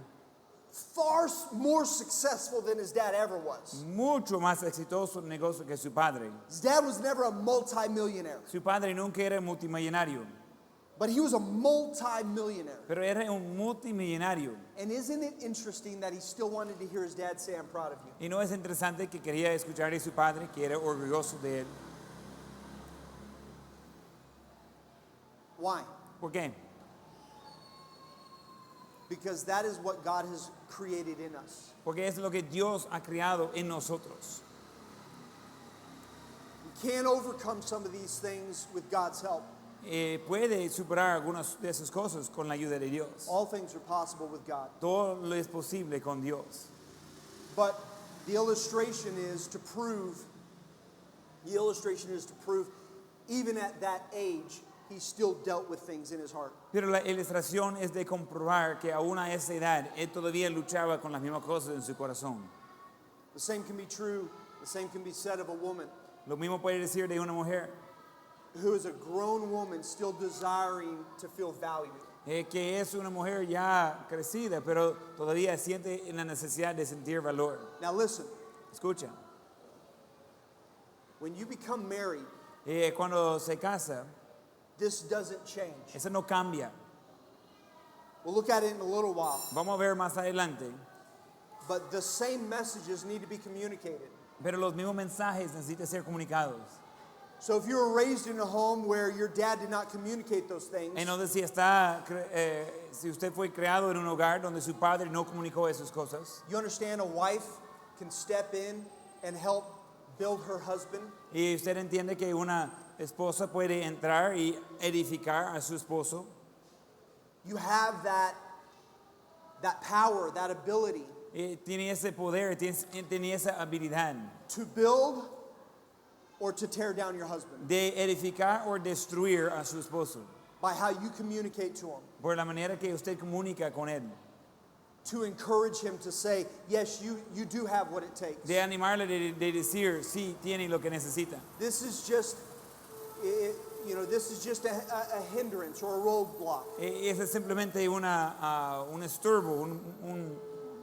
far more successful than his dad ever was. mucho más exitoso en negocio que su padre. His dad was never a multi-millionaire, Su padre nunca era multimillonario, but he was a multi-millionaire. pero era un multimillonario. And isn't it interesting that he still wanted to hear his dad say, I'm proud of you? Y no es interesante que quería escuchar de su padre, que era orgulloso de él. Why? ¿Por qué? Because that is what God has created in us. Porque es lo que Dios ha creado en nosotros. We can't overcome some of these things with God's help. Puede superar algunas de esas cosas con la ayuda de Dios. All things are possible with God. Todo lo es posible con Dios. But the illustration is to prove, even at that age, he still dealt with things in his heart. Pero la ilustración es de comprobar que aún a esa edad él todavía luchaba con las mismas cosas en su corazón. The same can be true, the same can be said of a woman Lo mismo puede decir de una mujer who is a grown woman still desiring to feel valued. que es una mujer ya crecida, pero todavía siente la necesidad de sentir valor. Now listen, Escucha, when you become married, cuando se casa, this doesn't change. eso no cambia. We'll look at it in a little while. Vamos a ver más adelante, But the same messages need to be communicated. pero los mismos mensajes necesitan ser comunicados. So if you were raised in a home where your dad did not communicate those things, Entonces, si usted fue creado en un hogar donde su padre no comunicó esas cosas, you understand a wife can step in and help build her husband. y usted entiende que una esposa puede entrar y edificar a su esposo, You have that power, that ability tiene ese poder, tiene esa habilidad to build or to tear down your husband de edificar o destruir a su esposo by how you communicate to him, por la manera que usted comunica con él, to encourage him to say, yes, you do have what it takes. de animarle, de decir, sí, tiene lo que necesita. This is just, this is just a hindrance or a roadblock. Ese es simplemente un estorbo, un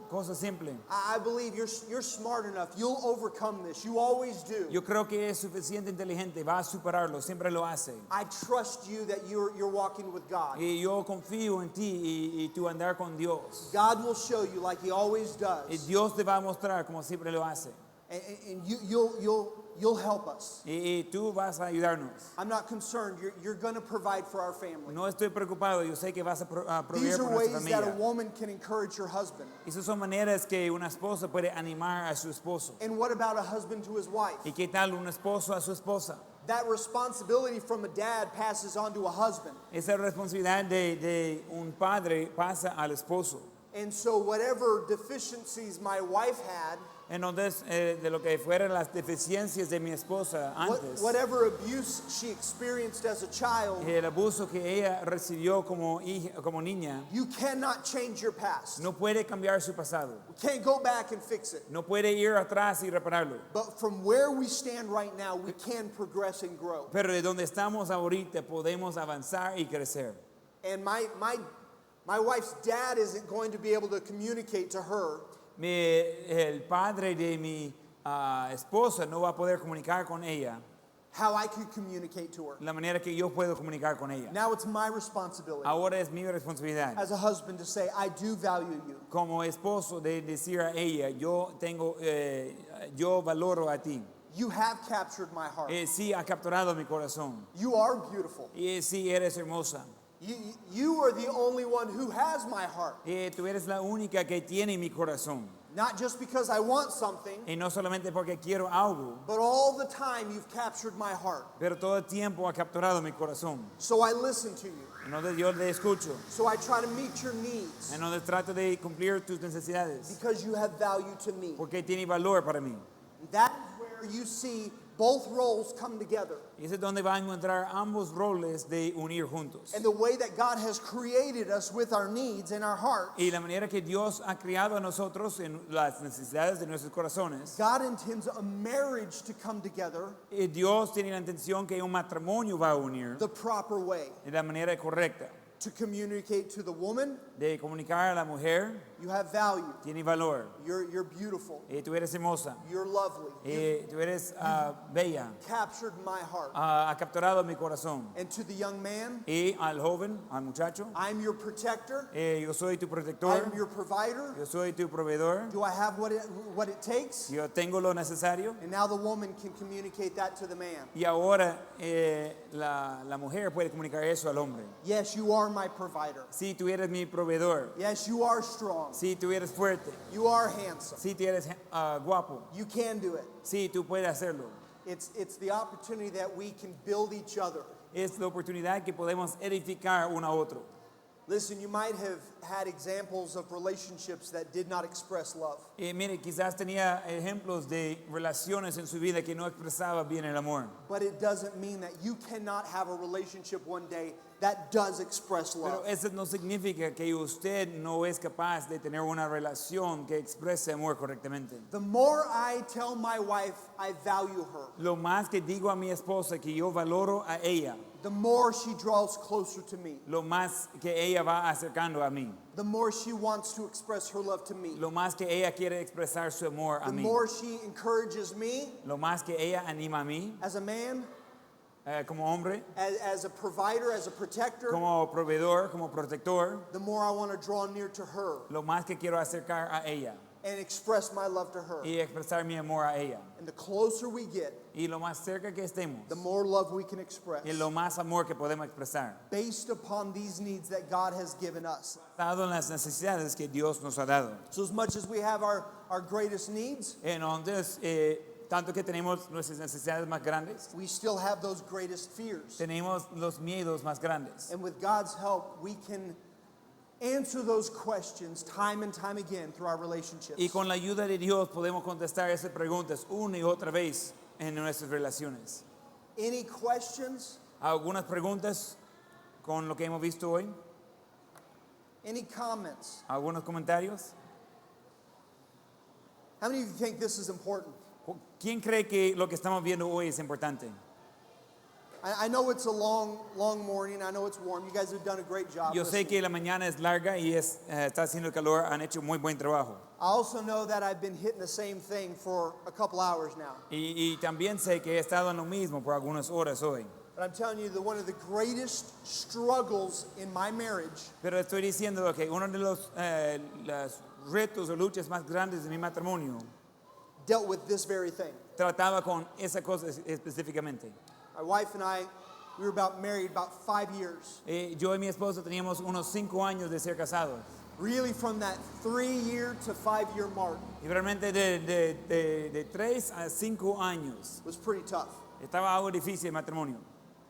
cosa simple. I believe you're smart enough. You'll overcome this. You always do. Yo creo que es suficiente inteligente, va a superarlo, siempre lo hace. I trust you that you're walking with God. Y yo confío en ti y tú andar con Dios. God will show you like He always Y does, Dios te va a mostrar como siempre lo hace. and you'll help us. Y tú vas a ayudarnos. I'm not concerned. You're going to provide for our family. No estoy preocupado, yo sé que vas a proveer These por are nuestra ways that a familia. woman can encourage her husband. Esas son maneras que una esposa puede animar a su esposo. And what about a husband to his wife? ¿Y qué tal un esposo a su esposa? that responsibility from a dad passes on to a husband. Esa responsabilidad de un padre pasa al esposo. And so whatever deficiencies my wife had, Entonces, de lo que fueran las deficiencias de mi esposa antes, whatever abuse she experienced as a child, el abuso que ella recibió como niña, you cannot change your past. no puede cambiar su pasado. We can't go back and fix it. No puede ir atrás y repararlo. But from where we stand right now, we can progress and grow. Pero de donde estamos ahorita podemos avanzar y crecer. And my wife's dad isn't going to be able to communicate to her El padre de mi esposa no va a poder comunicar con ella how I could communicate to her. la manera que yo puedo comunicar con ella. Now it's my responsibility Ahora es mi responsabilidad as a husband to say, I do value you. como esposo de decir a ella, yo valoro a ti. You have captured my heart. Sí, ha capturado mi corazón. You are beautiful. Sí, eres hermosa. You are the only one who has my heart. Tú eres la única que tiene mi corazón. Not just because I want something, Y no solamente porque quiero algo, but all the time you've captured my heart. pero todo el tiempo ha capturado mi corazón. So I listen to you. Entonces yo le escucho. So I try to meet your needs Entonces trato de cumplir tus necesidades. because you have value to me. Porque tiene valor para mí. That is where you see both roles come together. Y ese es donde va a encontrar ambos roles de unir juntos. And the way that God has created us with our needs in our hearts, Y la manera que Dios ha creado a nosotros en las necesidades de nuestros corazones, God intends a marriage to come together Dios tiene la intención que un matrimonio va a unir the proper way. de la manera correcta. To communicate to the woman, De comunicar a la mujer, you have value. tiene valor. You're beautiful. Tú eres hermosa. You're lovely. Tú eres bella. Captured my heart. Ha capturado mi corazón. And to the young man, Y al joven, al muchacho, I'm your protector. yo soy tu protector. I'm your provider. Yo soy tu proveedor. Do I have what it takes? Yo tengo lo necesario. And now the woman can communicate that to the man. Y ahora la mujer puede comunicar eso al hombre. Yes, you are my provider. Sí, tú eres mi proveedor. Yes, you are strong. Sí, tú eres fuerte. You are handsome. Sí, tú eres guapo. You can do it. Sí, tú puedes hacerlo. It's the opportunity that we can build each other. Es la oportunidad que podemos edificar uno a otro. Listen, you might have had examples of relationships that did not express love. Mire, quizás tenía ejemplos de relaciones en su vida que no expresaba bien el amor. But it doesn't mean that you cannot have a relationship one day that does express Pero love. eso no significa que usted no es capaz de tener una relación que exprese amor correctamente. The more I tell my wife I value her, Lo más que digo a mi esposa que yo valoro a ella, the more she draws closer to me. lo más que ella va acercando a mí, The more she wants to express her love to me. lo más que ella quiere expresar su amor a The mí, more she encourages me lo más que ella anima a mí as a man, como hombre, as a provider, as a protector, como proveedor, como protector, the more I want to draw near to her lo más que quiero acercar a ella and express my love to her. y expresar mi amor a ella. And the closer we get, Y lo más cerca que estemos, the more love we can express y lo más amor que podemos expresar, based upon these needs that God has given us. basado en las necesidades que Dios nos ha dado. So as much as we have our greatest needs, Entonces, tanto que tenemos nuestras necesidades más grandes, we still have those greatest fears. tenemos los miedos más grandes. And with God's help, we can answer those questions time and time again through our relationships. Y con la ayuda de Dios podemos contestar esas preguntas una y otra vez en nuestras relaciones. Any questions? Algunas preguntas con lo que hemos visto hoy, Any comments? algunos comentarios. How many of you think this is important? ¿Quién cree que lo que estamos viendo hoy es importante? I know it's a long morning. I know it's warm. You guys have done a great job. Yo sé listening. que la mañana es larga y está haciendo calor, han hecho muy buen trabajo. I also know that I've been hitting the same thing for a couple hours now. Y también sé que he estado en lo mismo por algunas horas hoy. But I'm telling you that one of the greatest struggles in my marriage Pero estoy diciendo que uno de los retos o luchas más grandes de mi matrimonio dealt with this very thing. trataba con esa cosa específicamente. My wife and I, we were married about 5 years. Yo y mi esposa teníamos unos 5 años de ser casados. Really from that 3-year to 5-year mark Y realmente de 3 a 5 años was pretty tough. Estaba algo difícil el matrimonio.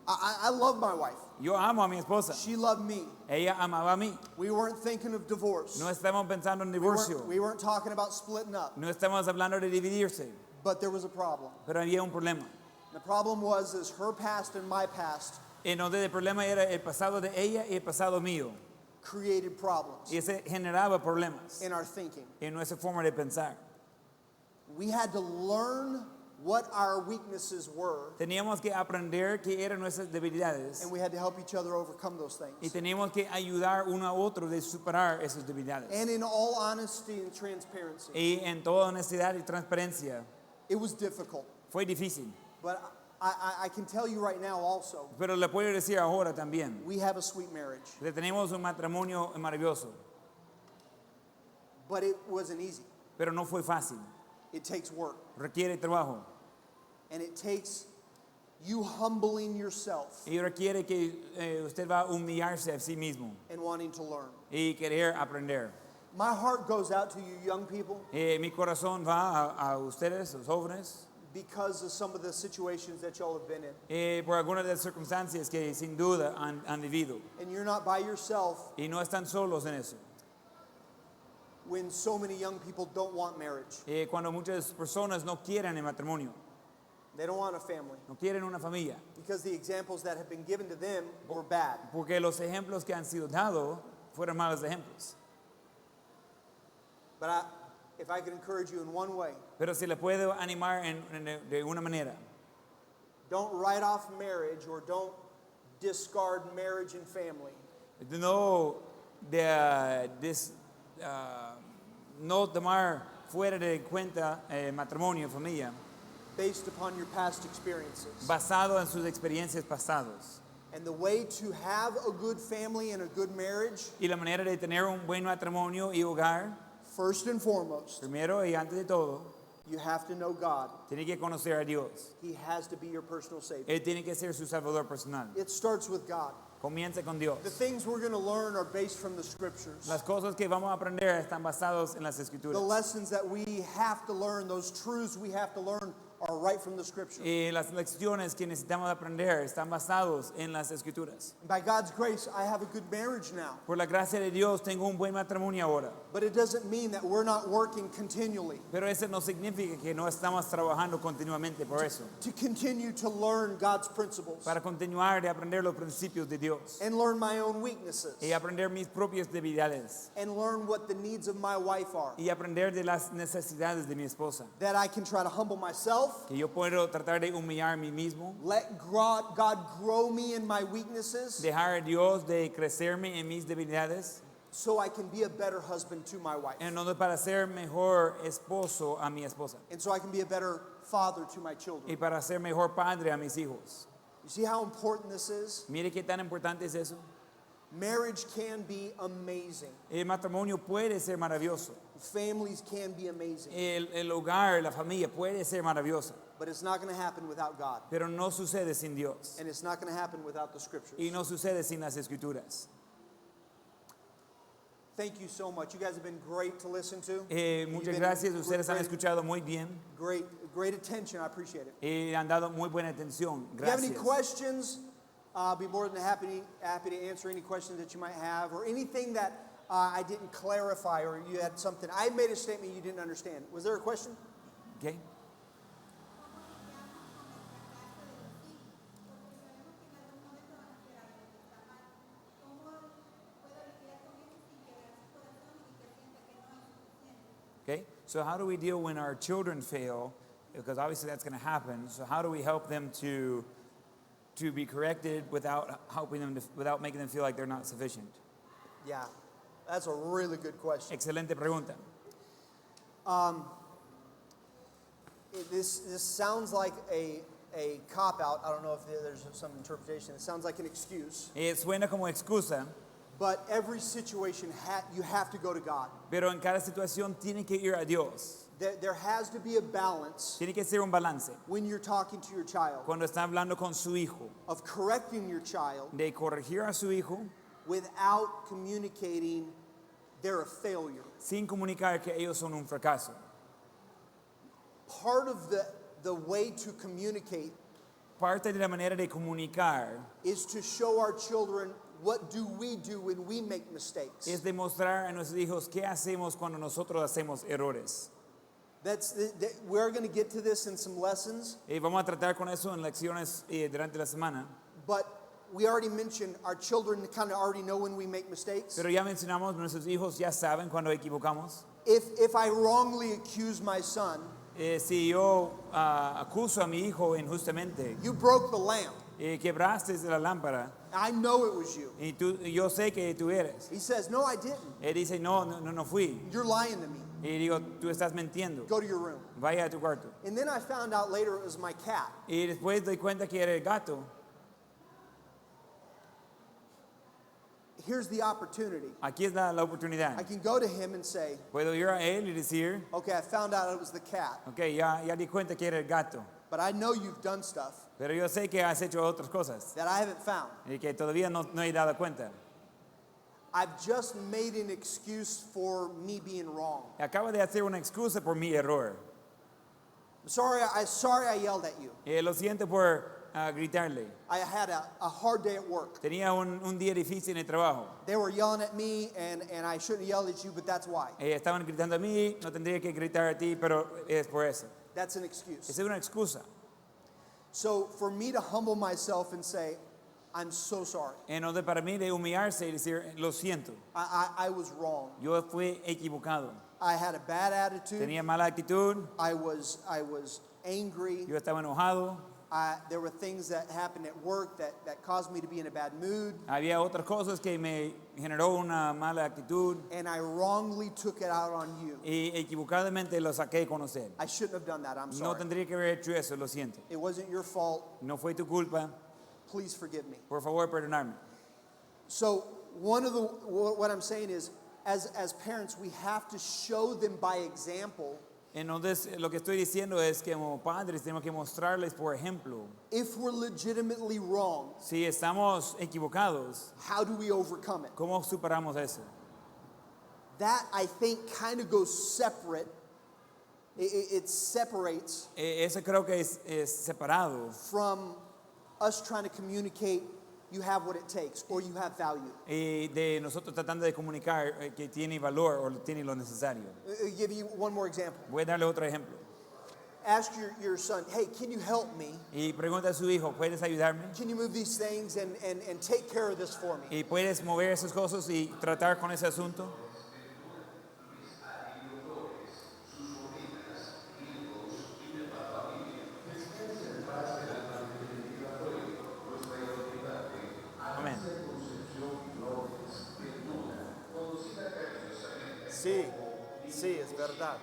I love my wife. Yo amo a mi esposa. She loved me. Ella amaba a mí. We weren't thinking of divorce. No estamos pensando en We divorcio. weren't talking about splitting up. No estamos hablando de dividirse. But there was a problem. Pero había un problema. The problem was is her past and my past En donde el problema era el pasado de ella y el pasado mío. created problems Y ese generaba problemas in our thinking. en nuestra forma de pensar. We had to learn what our weaknesses were, Teníamos que aprender qué eran nuestras debilidades and we had to help each other overcome those y things. teníamos que ayudar uno a otro de superar esas debilidades. And in all honesty and transparency, Y en toda honestidad y transparencia, it was difficult. fue difícil. But I can tell you right now also, Pero le puedo decir ahora también, we have a sweet marriage. que tenemos un matrimonio maravilloso, But it wasn't easy. pero no fue fácil. It takes work. Requiere trabajo And it takes you humbling yourself y requiere que usted va a humillarse a sí mismo and wanting to learn. y querer aprender. My heart goes out to you young people Mi corazón va a ustedes, los jóvenes, because of some of the situations that y'all have been in. por algunas de las circunstancias que sin duda han vivido. And you're not by yourself Y no están solos en eso. when so many young people don't want marriage. Cuando muchas personas no quieren el matrimonio, They don't want a family no quieren una familia, because the examples that have been given to them were bad. porque los ejemplos que han sido dados fueron malos ejemplos. But if I could encourage you in one way, Pero si le puedo animar de una manera, don't write off marriage or don't discard marriage and family. no, no tomar fuera de cuenta matrimonio, familia, Based upon your past experiences. basado en sus experiencias pasadas. And the way to have a good family and a good marriage, Y la manera de tener un buen matrimonio y hogar, first and foremost, primero y antes de todo, you have to know God. tiene que conocer a Dios. He has to be your personal Savior. Él tiene que ser su salvador personal. It starts with God. Comience con Dios. The things we're going to learn are based from the scriptures. Las cosas que vamos a aprender están basadas en las The escrituras. lessons that we have to learn, those truths we have to learn, are right from the scripture. Y las lecciones que necesitamos aprender están basadas en las escrituras. By God's grace, I have a good marriage now. Por la gracia de Dios tengo un buen matrimonio ahora. But it doesn't mean that we're not working continually Pero eso no significa que no estamos trabajando continuamente por eso. to continue to learn God's principles Para continuar de aprender los principios de Dios. and learn my own weaknesses Y aprender mis propias debilidades. and learn what the needs of my wife are. Y aprender de las necesidades de mi esposa. That I can try to humble myself, Que yo puedo tratar de humillar a mí mismo. let God grow me in my weaknesses Dejar a Dios de crecerme en mis debilidades. so I can be a better husband to my wife. En donde para ser mejor esposo a mi esposa. And so I can be a better father to my Y children. para ser mejor padre a mis hijos. You see how important this is? Mire qué tan importante es eso. Marriage can be amazing. El matrimonio puede ser maravilloso. Families can be amazing. El hogar, la familia puede ser maravillosa. But it's not going to happen without God. Pero no sucede sin Dios. And it's not going to happen without the scriptures. Y no sucede sin las escrituras. Thank you so much. You guys have been great to listen to. Muchas You've been gracias. Ustedes han great, escuchado muy bien. great attention. I appreciate it. Y han dado muy buena atención. If you have any Gracias. questions, I'll be more than happy to answer any questions that you might have or anything that I didn't clarify or you had something. I made a statement you didn't understand. Was there a question? Okay. Okay, so how do we deal when our children fail? Because obviously that's going to happen. So how do we help them to be corrected without helping them without making them feel like they're not sufficient? Yeah, that's a really good question. Excelente pregunta. This sounds like a cop-out. I don't know if there's some interpretation. It sounds like an excuse. Suena como excusa, But every situation, you have to go to God. pero en cada situación tiene que ir a Dios. There has to be a balance Tiene que ser un balance. when you're talking to your child Cuando está hablando con su hijo, of correcting your child de corregir a su hijo without communicating they're a failure. sin comunicar que ellos son un fracaso. Part of the way to communicate parte de la manera de comunicar is to show our children what do we do when we make mistakes. es demostrar a nuestros hijos qué hacemos cuando nosotros hacemos errores. We're going to get to this in some lessons, Y vamos a tratar con eso en lecciones durante la semana. but we already mentioned our children kind of already know when we make mistakes. Pero ya mencionamos, nuestros hijos ya saben cuando equivocamos. If I wrongly accuse my son, Si yo acuso a mi hijo injustamente, you broke the lamp. Quebraste la lámpara I know it was you. y yo sé que tú eres. He says, no, I didn't. Él dice, no fui. You're lying to me. Y digo, tú estás mintiendo. Go to your room. Vaya a tu cuarto. And then I found out later it was my cat. Y después doy cuenta que era el gato. Here's the opportunity. Aquí es la oportunidad. I can go to him and say, Puedo ir a él y decir, okay, I found out it was the cat, ok, ya di cuenta que era el gato. but I know you've done stuff Pero yo sé que has hecho otras cosas that I haven't found. y que todavía no he dado cuenta. I've just made an excuse for me being wrong. Acabo de hacer una excusa por mi error. Sorry I yelled at you. Lo siento por gritarle. I had a hard day at work. Tenía un día difícil en el trabajo. They were yelling at me, and I shouldn't have yelled at you, but that's why. Estaban gritando a mí, no tendría que gritar a ti, pero es por eso. That's an excuse. Esa es una excusa. So for me to humble myself and say, I'm so sorry. Entonces para mí de humillarse y decir, lo siento, I was wrong. yo fui equivocado. I had a bad attitude. Tenía mala actitud, I was angry. yo estaba enojado, There were things that happened at work that caused me to be in a bad mood. había otras cosas que me generó una mala actitud And I wrongly took it out on you. y equivocadamente lo saqué a conocer. I shouldn't have done that. I'm No sorry. tendría que haber hecho eso, lo siento. It wasn't your fault. No fue tu culpa, Please forgive me. por favor perdonarme. So what I'm saying is, as parents, we have to show them by example. Entonces lo que estoy diciendo es que como padres tenemos que mostrarles, por ejemplo, If we're legitimately wrong, si estamos equivocados, how do we overcome it? ¿cómo superamos eso? That, I think, kind of goes separate. It separates Eso creo que es separado from us trying to communicate you have what it takes or you have value. de nosotros tratando de comunicar que tiene valor o tiene lo necesario. I'll give you one more example. Voy a darle otro ejemplo. Ask your son, hey, can you help me? Y pregunta a su hijo, ¿puedes ayudarme? Can you move these things and take care of this for me? ¿Y puedes mover esas cosas y tratar con ese asunto? Amén. Sí, es verdad.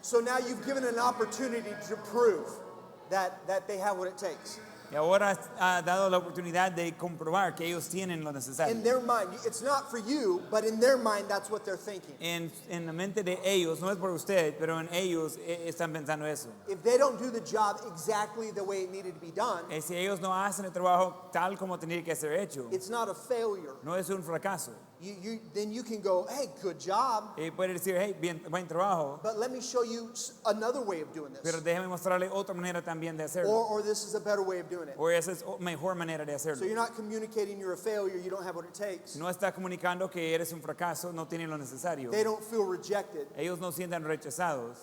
So now you've given an opportunity to prove that they have what it takes. Y ahora ha dado la oportunidad de comprobar que ellos tienen lo necesario. In their mind, it's not for you, but in their mind, that's what they're thinking. En la mente de ellos, no es por usted, pero en ellos están pensando eso. If they don't do the job exactly the way it needed to be done, Si ellos no hacen el trabajo tal como tenía que ser hecho, it's not a failure. no es un fracaso. Then you can go, hey, good job, Puede decir, hey, buen trabajo, but let me show you another way of doing pero this. déjame mostrarle otra manera también de hacerlo. Or this is a better way of doing it. O esa es mejor manera de So hacerlo. you're not communicating you're a failure, you don't have what it takes. No está comunicando que eres un fracaso, no tienen lo necesario. They don't feel rejected, Ellos no sientan rechazados,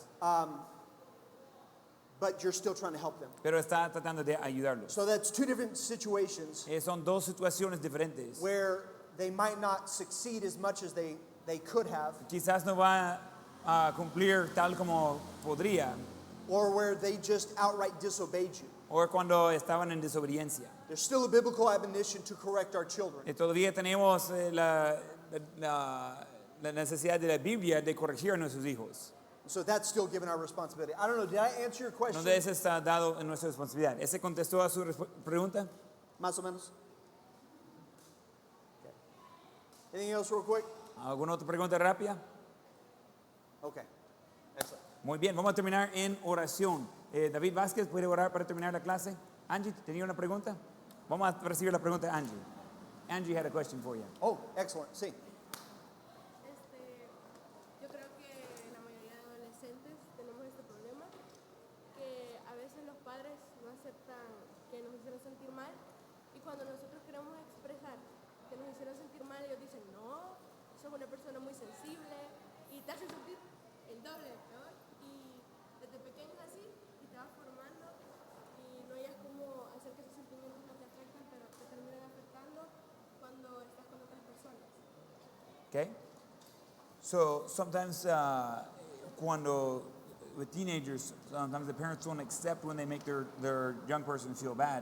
but you're still trying to help them. pero está tratando de ayudarlos. So that's two different situations Son dos situaciones diferentes. where they might not succeed as much as they could have, Quizás no va a cumplir tal como podría, or where they just outright disobeyed you. o cuando estaban en desobediencia. There's still a biblical admonition to correct our children. Todavía tenemos la necesidad de la Biblia de corregir a nuestros hijos. So that's still given our responsibility. I don't know, did I answer your question? Donde eso está dado en nuestra responsabilidad. ¿Ese contestó a su pregunta? Más o menos? Okay. Anything else real quick? ¿Alguna otra pregunta rápida? Okay. Excellent. Muy bien, vamos a terminar en oración. David Vázquez, ¿puede orar para terminar la clase? Angie, ¿tenía una pregunta? Vamos a recibir la pregunta de Angie. Angie had a question for you. Oh, excellent. Sí. Yo creo que la mayoría de adolescentes tenemos este problema, que a veces los padres no aceptan que nos hicieron sentir mal y cuando nosotros queremos expresar que nos hicieron sentir mal, ellos dicen, no, sos una persona muy sensible y te hacen sentir el doble de peor y desde pequeños así y te vas formando y no hayas cómo hacer que esos sentimientos no te afecten, pero te terminan afectando cuando estás con otras personas. Okay? So sometimes with teenagers, sometimes the parents don't accept when they make their young person feel bad.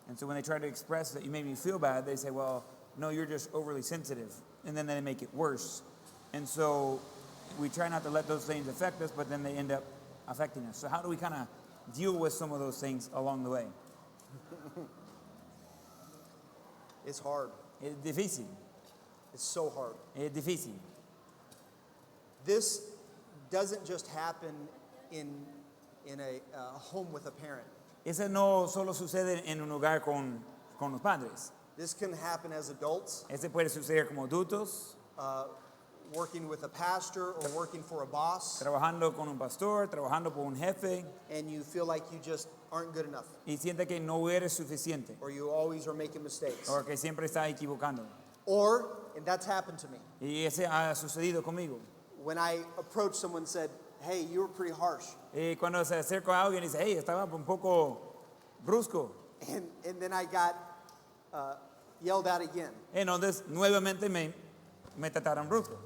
And so when they try to express that you made me feel bad, they say, well, no, you're just overly sensitive. And then they make it worse. And so we try not to let those things affect us, but then they end up affecting us. So how do we kind of deal with some of those things along the way? It's hard. Es difícil. It's so hard. Es difícil. This doesn't just happen in a home with a parent. Eso no solo sucede en un hogar con los padres. This can happen as adults, Ese puede suceder como adultos, working with a pastor or working for a boss, trabajando con un pastor, trabajando por un jefe, and you feel like you just aren't good enough, y siente que no eres suficiente, or you always are making mistakes. o que siempre estás equivocando. Or, and that's happened to me, Y ese ha sucedido conmigo. when I approached someone and said, hey, you were pretty harsh. Y cuando se acerca a alguien y dice, hey, estaba un poco brusco. And then I got yelled at again. Entonces, nuevamente me trataron brusco.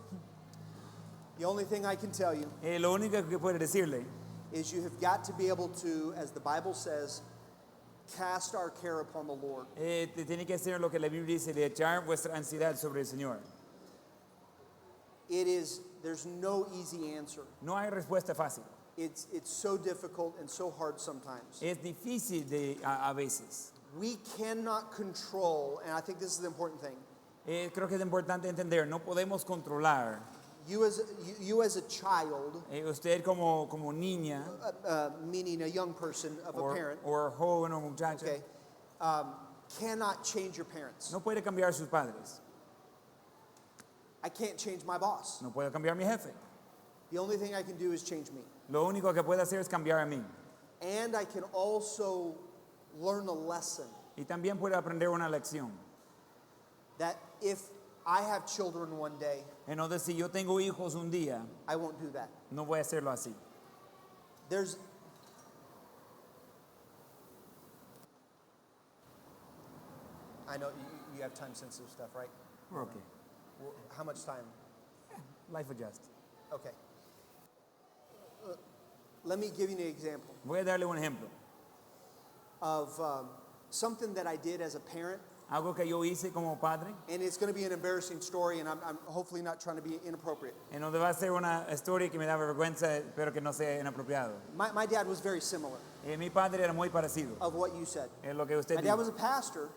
The only thing I can tell you Lo único que puedo decirle is you have got to be able to, as the Bible says, cast our care upon the Lord. te tiene que hacer lo que la Biblia dice, de echar vuestra ansiedad sobre el Señor. There's no easy answer. No hay respuesta fácil. It's so difficult and so hard sometimes. Es difícil a veces. We cannot control, and I think this is the important thing, Creo que es importante entender, no podemos controlar. you as a child, Usted como niña, meaning a young person of a parent, o joven o muchacha, okay, cannot change your parents. no puede cambiar a sus padres. I can't change my boss. No puedo cambiar a mi jefe. The only thing I can do is change me. Lo único que puedo hacer es cambiar a mí. And I can also learn a lesson Y también puedo aprender una lección. that if I have children one day, Entonces, si yo tengo hijos un día, I won't do that. no voy a hacerlo así. I know you have time sensitive stuff, right? We're okay. How much time? Life adjust. Okay. Let me give you an example Voy a darle un ejemplo. of something that I did as a parent, Algo que yo hice como padre. and it's going to be an embarrassing story, and I'm hopefully not trying to be inappropriate. Entonces va a ser una historia que me da vergüenza, pero que no sea inapropiado. My dad was very similar Mi padre era muy parecido. of what you said. Es lo que usted My dad dijo. was a pastor.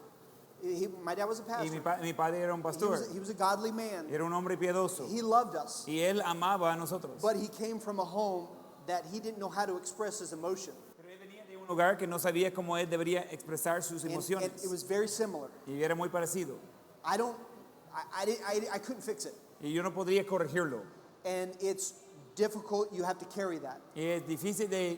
My dad was a Y pastor. mi padre era un pastor. He was a godly man. Era un hombre piadoso. He loved us, Y él amaba a nosotros. but he came from a home that he didn't know how to express his emotion. Pero él venía de un lugar que no sabía cómo él debería expresar sus And emociones. it was very similar. Y era muy parecido. I couldn't fix it. Y yo no podría corregirlo. And it's difficult. You have to carry that. Y es difícil de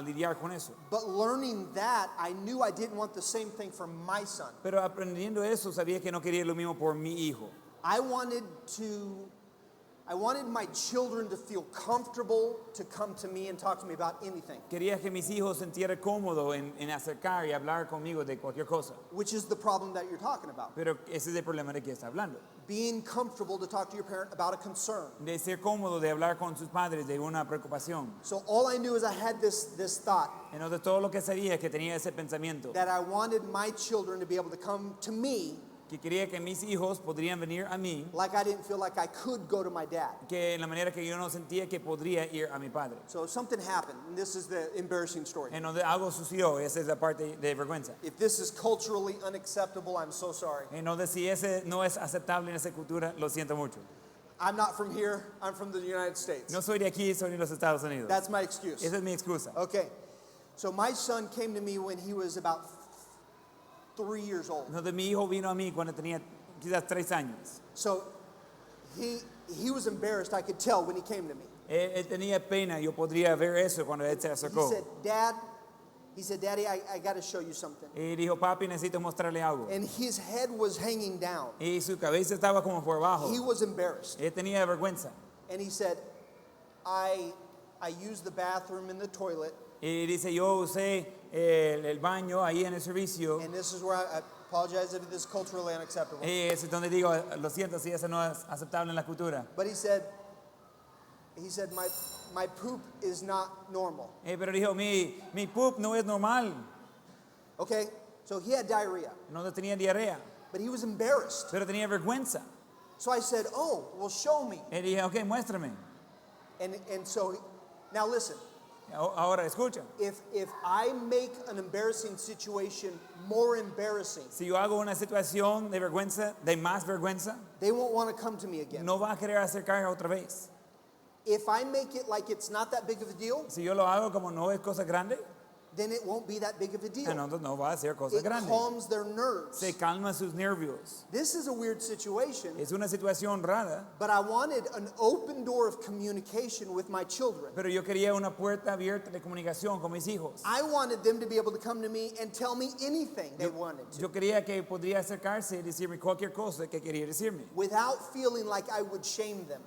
lidiar con eso. But learning that, I knew I didn't want the same thing for my son. Pero aprendiendo eso, sabía que no quería lo mismo por mi hijo. I wanted my children to feel comfortable to come to me and talk to me about anything, Quería que mis hijos se sintieran cómodos en acercar y hablar conmigo de cualquier cosa. which is the problem that you're talking about. Pero ese es el problema de que está hablando. Being comfortable to talk to your parent about a concern. De ser cómodo de hablar con sus padres de una preocupación. So all I knew is I had this thought Entonces todo lo que sabía es que tenía ese pensamiento. that I wanted my children to be able to come to me Que quería que mis hijos podrían venir a mí. like I didn't feel like I could go to my dad. Que en la manera que yo no sentía que podría ir a mi padre. So something happened, and this is the embarrassing story. Entonces algo sucedió, esa es la parte de vergüenza. If this is culturally unacceptable, I'm so sorry. Entonces si ese no es aceptable en esa cultura, lo siento mucho. I'm not from here, I'm from the United States. No soy de aquí, soy de los Estados Unidos. That's my excuse. Esa es mi excusa. Okay, so my son came to me when he was about 3 years old. Entonces mi hijo vino a mí cuando tenía quizás 3 años. So he was embarrassed, I could tell when he came to me. Él tenía pena, yo podría ver eso cuando él se He acercó. said, Dad, He said, Daddy, I got to show you something. Y dijo, papi, necesito mostrarle algo. And his head was hanging down. Y su cabeza estaba como por abajo. He was embarrassed. Él tenía vergüenza. And he said, I used the bathroom and the toilet. Y dice, yo usé el baño ahí en el servicio. And this is where I apologize if this is culturally unacceptable. Y es donde digo, lo siento si eso no es aceptable en la cultura. But he said, my poop is not normal. Pero dijo, mi poop no es normal. Okay? So he had diarrhea, No tenía diarrea, but he was embarrassed. pero tenía vergüenza. So I said, oh, well, show me. Y dije, ok, muéstrame. And so, now listen, Ahora, escucha. if I make an embarrassing situation more embarrassing, Si yo hago una situación de vergüenza, de más vergüenza, they won't want to come to me again. no va a querer acercarse otra vez. If I make it like it's not that big of a deal, Si yo lo hago como no es cosa grande, then it won't be that big of a deal. entonces no va a ser cosa It grande. calms their nerves. Se calma sus nervios. This is a weird situation, Es una situación rara, but I wanted an open door of communication with my children. pero yo quería una puerta abierta de comunicación con mis hijos. I wanted them to be able to come to me and tell me anything they wanted to, Yo quería que podría acercarse y decirme cualquier cosa que quería decirme, without feeling like I would shame them.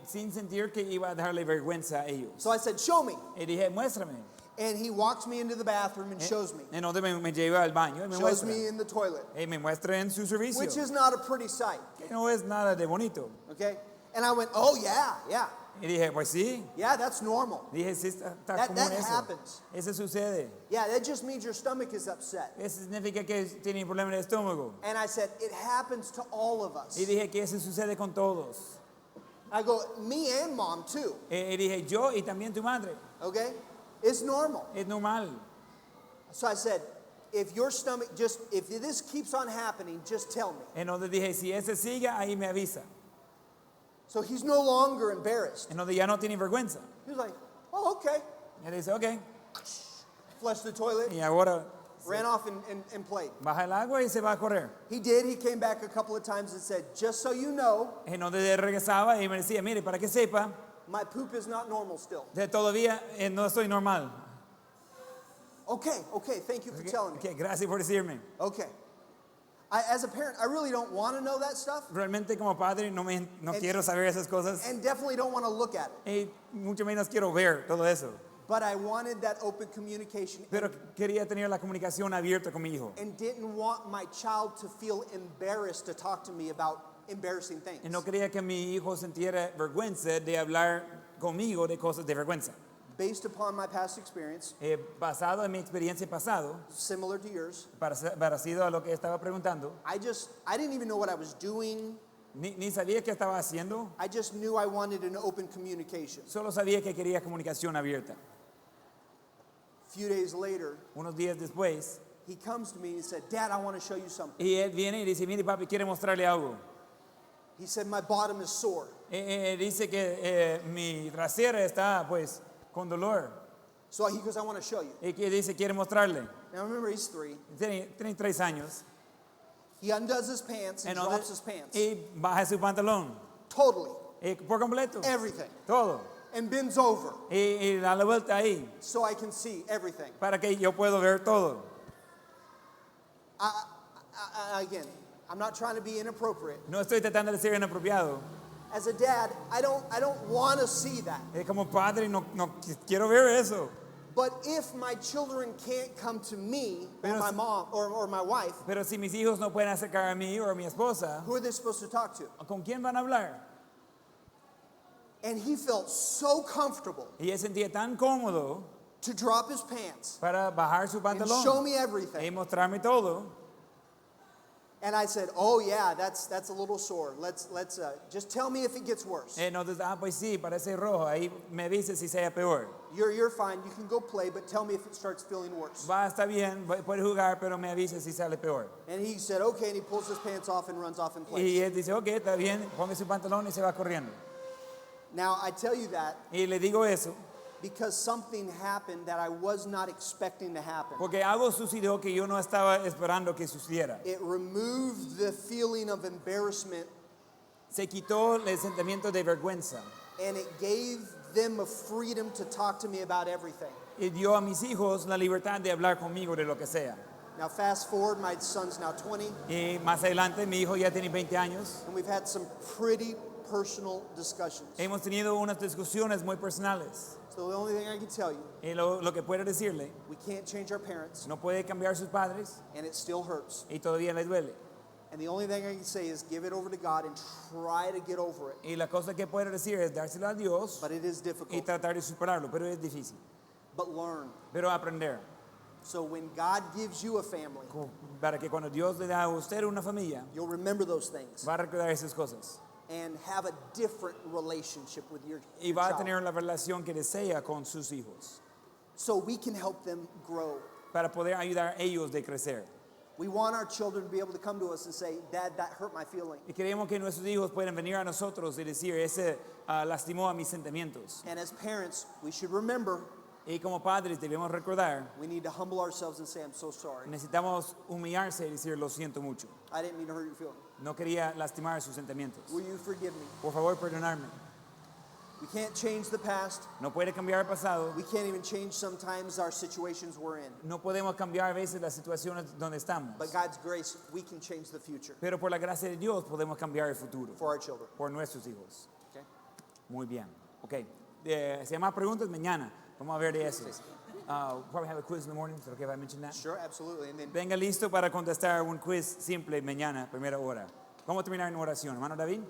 sin sentir que iba a darle vergüenza a ellos. So I said, show me. Y dije, muéstrame. And he walks me into the bathroom and shows me. Entonces me lleva al baño y me Shows muestra. me in the toilet, Me muestra en su servicio, which is not a pretty sight. que no es nada de bonito. Okay? And I went, oh, yeah. Y dije, pues sí. Yeah, that's normal. Dije, sí, está That común eso. happens. Eso sucede. Yeah, that just means your stomach is upset. Eso significa que tiene un problema de estómago. And I said, it happens to all of us. Y dije que eso sucede con todos. I go, me and mom too. Y dije, yo y también tu madre. Okay? It's normal. Es normal. So I said, if your stomach if this keeps on happening, just tell me. Entonces dije, si ese sigue, ahí me avisa. So he's no longer embarrassed. Entonces ya no tiene vergüenza. He was like, oh, okay. Y él dice, ok. Flushed the toilet, Y ahora ran off and played. baja el agua y se va a correr. He did. He came back a couple of times and said, just so you know, Entonces él regresaba y me decía, mire, para que sepa, my poop is not normal still. todavía no estoy normal. Okay, thank you for telling me. Okay, gracias por decirme. Okay. As a parent, I really don't want to know that stuff, Realmente como padre no quiero saber esas cosas and definitely don't want to look at it. y mucho menos quiero ver todo eso. But I wanted that open communication Pero quería tener la comunicación abierta con mi hijo. and didn't want my child to feel embarrassed to talk to me about embarrassing things. Y no quería que mi hijo sintiera vergüenza de hablar conmigo de cosas de vergüenza. Based upon my past experience, Basado en mi experiencia pasado, similar to yours, parecido a lo que estaba preguntando, I didn't even know what I was doing. ni sabía qué estaba haciendo, I just knew I wanted an open communication. solo sabía que quería comunicación abierta. A few days later, Unos días después, he comes to me and he said, Dad, I want to show you something. y él viene y dice, mire papi, quiere mostrarle algo. He said, my bottom is sore. Dice que mi trasera está pues con dolor. So he goes, I want to show you. Y que dice, quiere mostrarle. Now remember, he's 3. Tiene 3 años. He undoes his pants and drops his pants. Y baja su pantalón. Totally. Por completo. Everything. Todo. And bends over Y da la vuelta ahí so I can see everything. para que yo pueda ver todo. Again, I'm not trying to be inappropriate. No estoy tratando de ser inapropiado. As a dad, I don't want to see that. Como padre no quiero ver eso. But if my children can't come to me or Pero my si- mom or my wife, Pero si mis hijos no pueden acercar a mí o a mi esposa, who are they supposed to talk to? ¿con quién van a hablar? And he felt so comfortable Y él sentía tan cómodo to drop his pants para bajar su and show pantalón me y everything. mostrarme todo. And I said, "Oh yeah, that's a little sore. Let's just tell me if it gets worse. Entonces, pues sí, parece rojo. Ahí me dice si sea peor. You're fine. You can go play, but tell me if it starts feeling worse." Está bien, puede jugar, pero me avisa si sale peor. And he said, "Okay," and he pulls his pants off and runs off and Y plays. él dice, ok, está bien, ponga su pantalón y se va corriendo. Now I tell you that Y le digo eso because something happened that I was not expecting to happen. porque algo sucedió que yo no estaba esperando que sucediera. It removed the feeling of embarrassment Se quitó el sentimiento de vergüenza and it gave them a freedom to talk to me about everything. dio a mis hijos la libertad de hablar conmigo de lo que sea. Now, fast forward, my son's now 20, Y más adelante, mi hijo ya tiene 20 años. and we've had some pretty personal discussions. Hemos tenido unas discusiones muy personales. So, the only thing I can tell you, Y lo que puedo decirle, we can't change our parents, no puede cambiar sus padres and it still hurts. y todavía le duele. And the only thing I can say is give it over to God and try to get over it. Y la cosa que puedo decir es dárselo a Dios But it is y difficult. tratar de superarlo, pero es difícil. But learn. Pero aprender. So when God gives you a family, Para que cuando Dios le da a usted una familia, you'll remember those things va a recordar esas cosas. and have a different relationship with your Y va a child. tener la relación que desea con sus hijos. So we can help them grow. Para poder ayudar a ellos de crecer. We want our children to be able to come to us and say, Dad, that hurt my feeling. Y queremos que nuestros hijos puedan venir a nosotros y decir, ese lastimó a mis sentimientos. And as parents, we should remember Y como padres debemos recordar, we need to humble ourselves and say, I'm so sorry. necesitamos humillarse y decir, lo siento mucho. I didn't mean to hurt your feeling. No quería lastimar sus sentimientos. Will you forgive me? Por favor, perdonarme. We can't change the past. No puede cambiar el pasado. We can't even change sometimes our situations we're in. No podemos cambiar a veces las situaciones donde estamos. But God's grace, we can change the future Pero por la gracia de Dios podemos cambiar el futuro. for our children. Por nuestros hijos. Okay? Muy bien. Ok. Si hay más preguntas, mañana. Vamos a ver de esos. Probably have a quiz in the morning. Is it okay if I mention that? Sure, absolutely. And then Venga listo para contestar un quiz simple mañana, primera hora. Vamos a terminar en oración. Hermano David.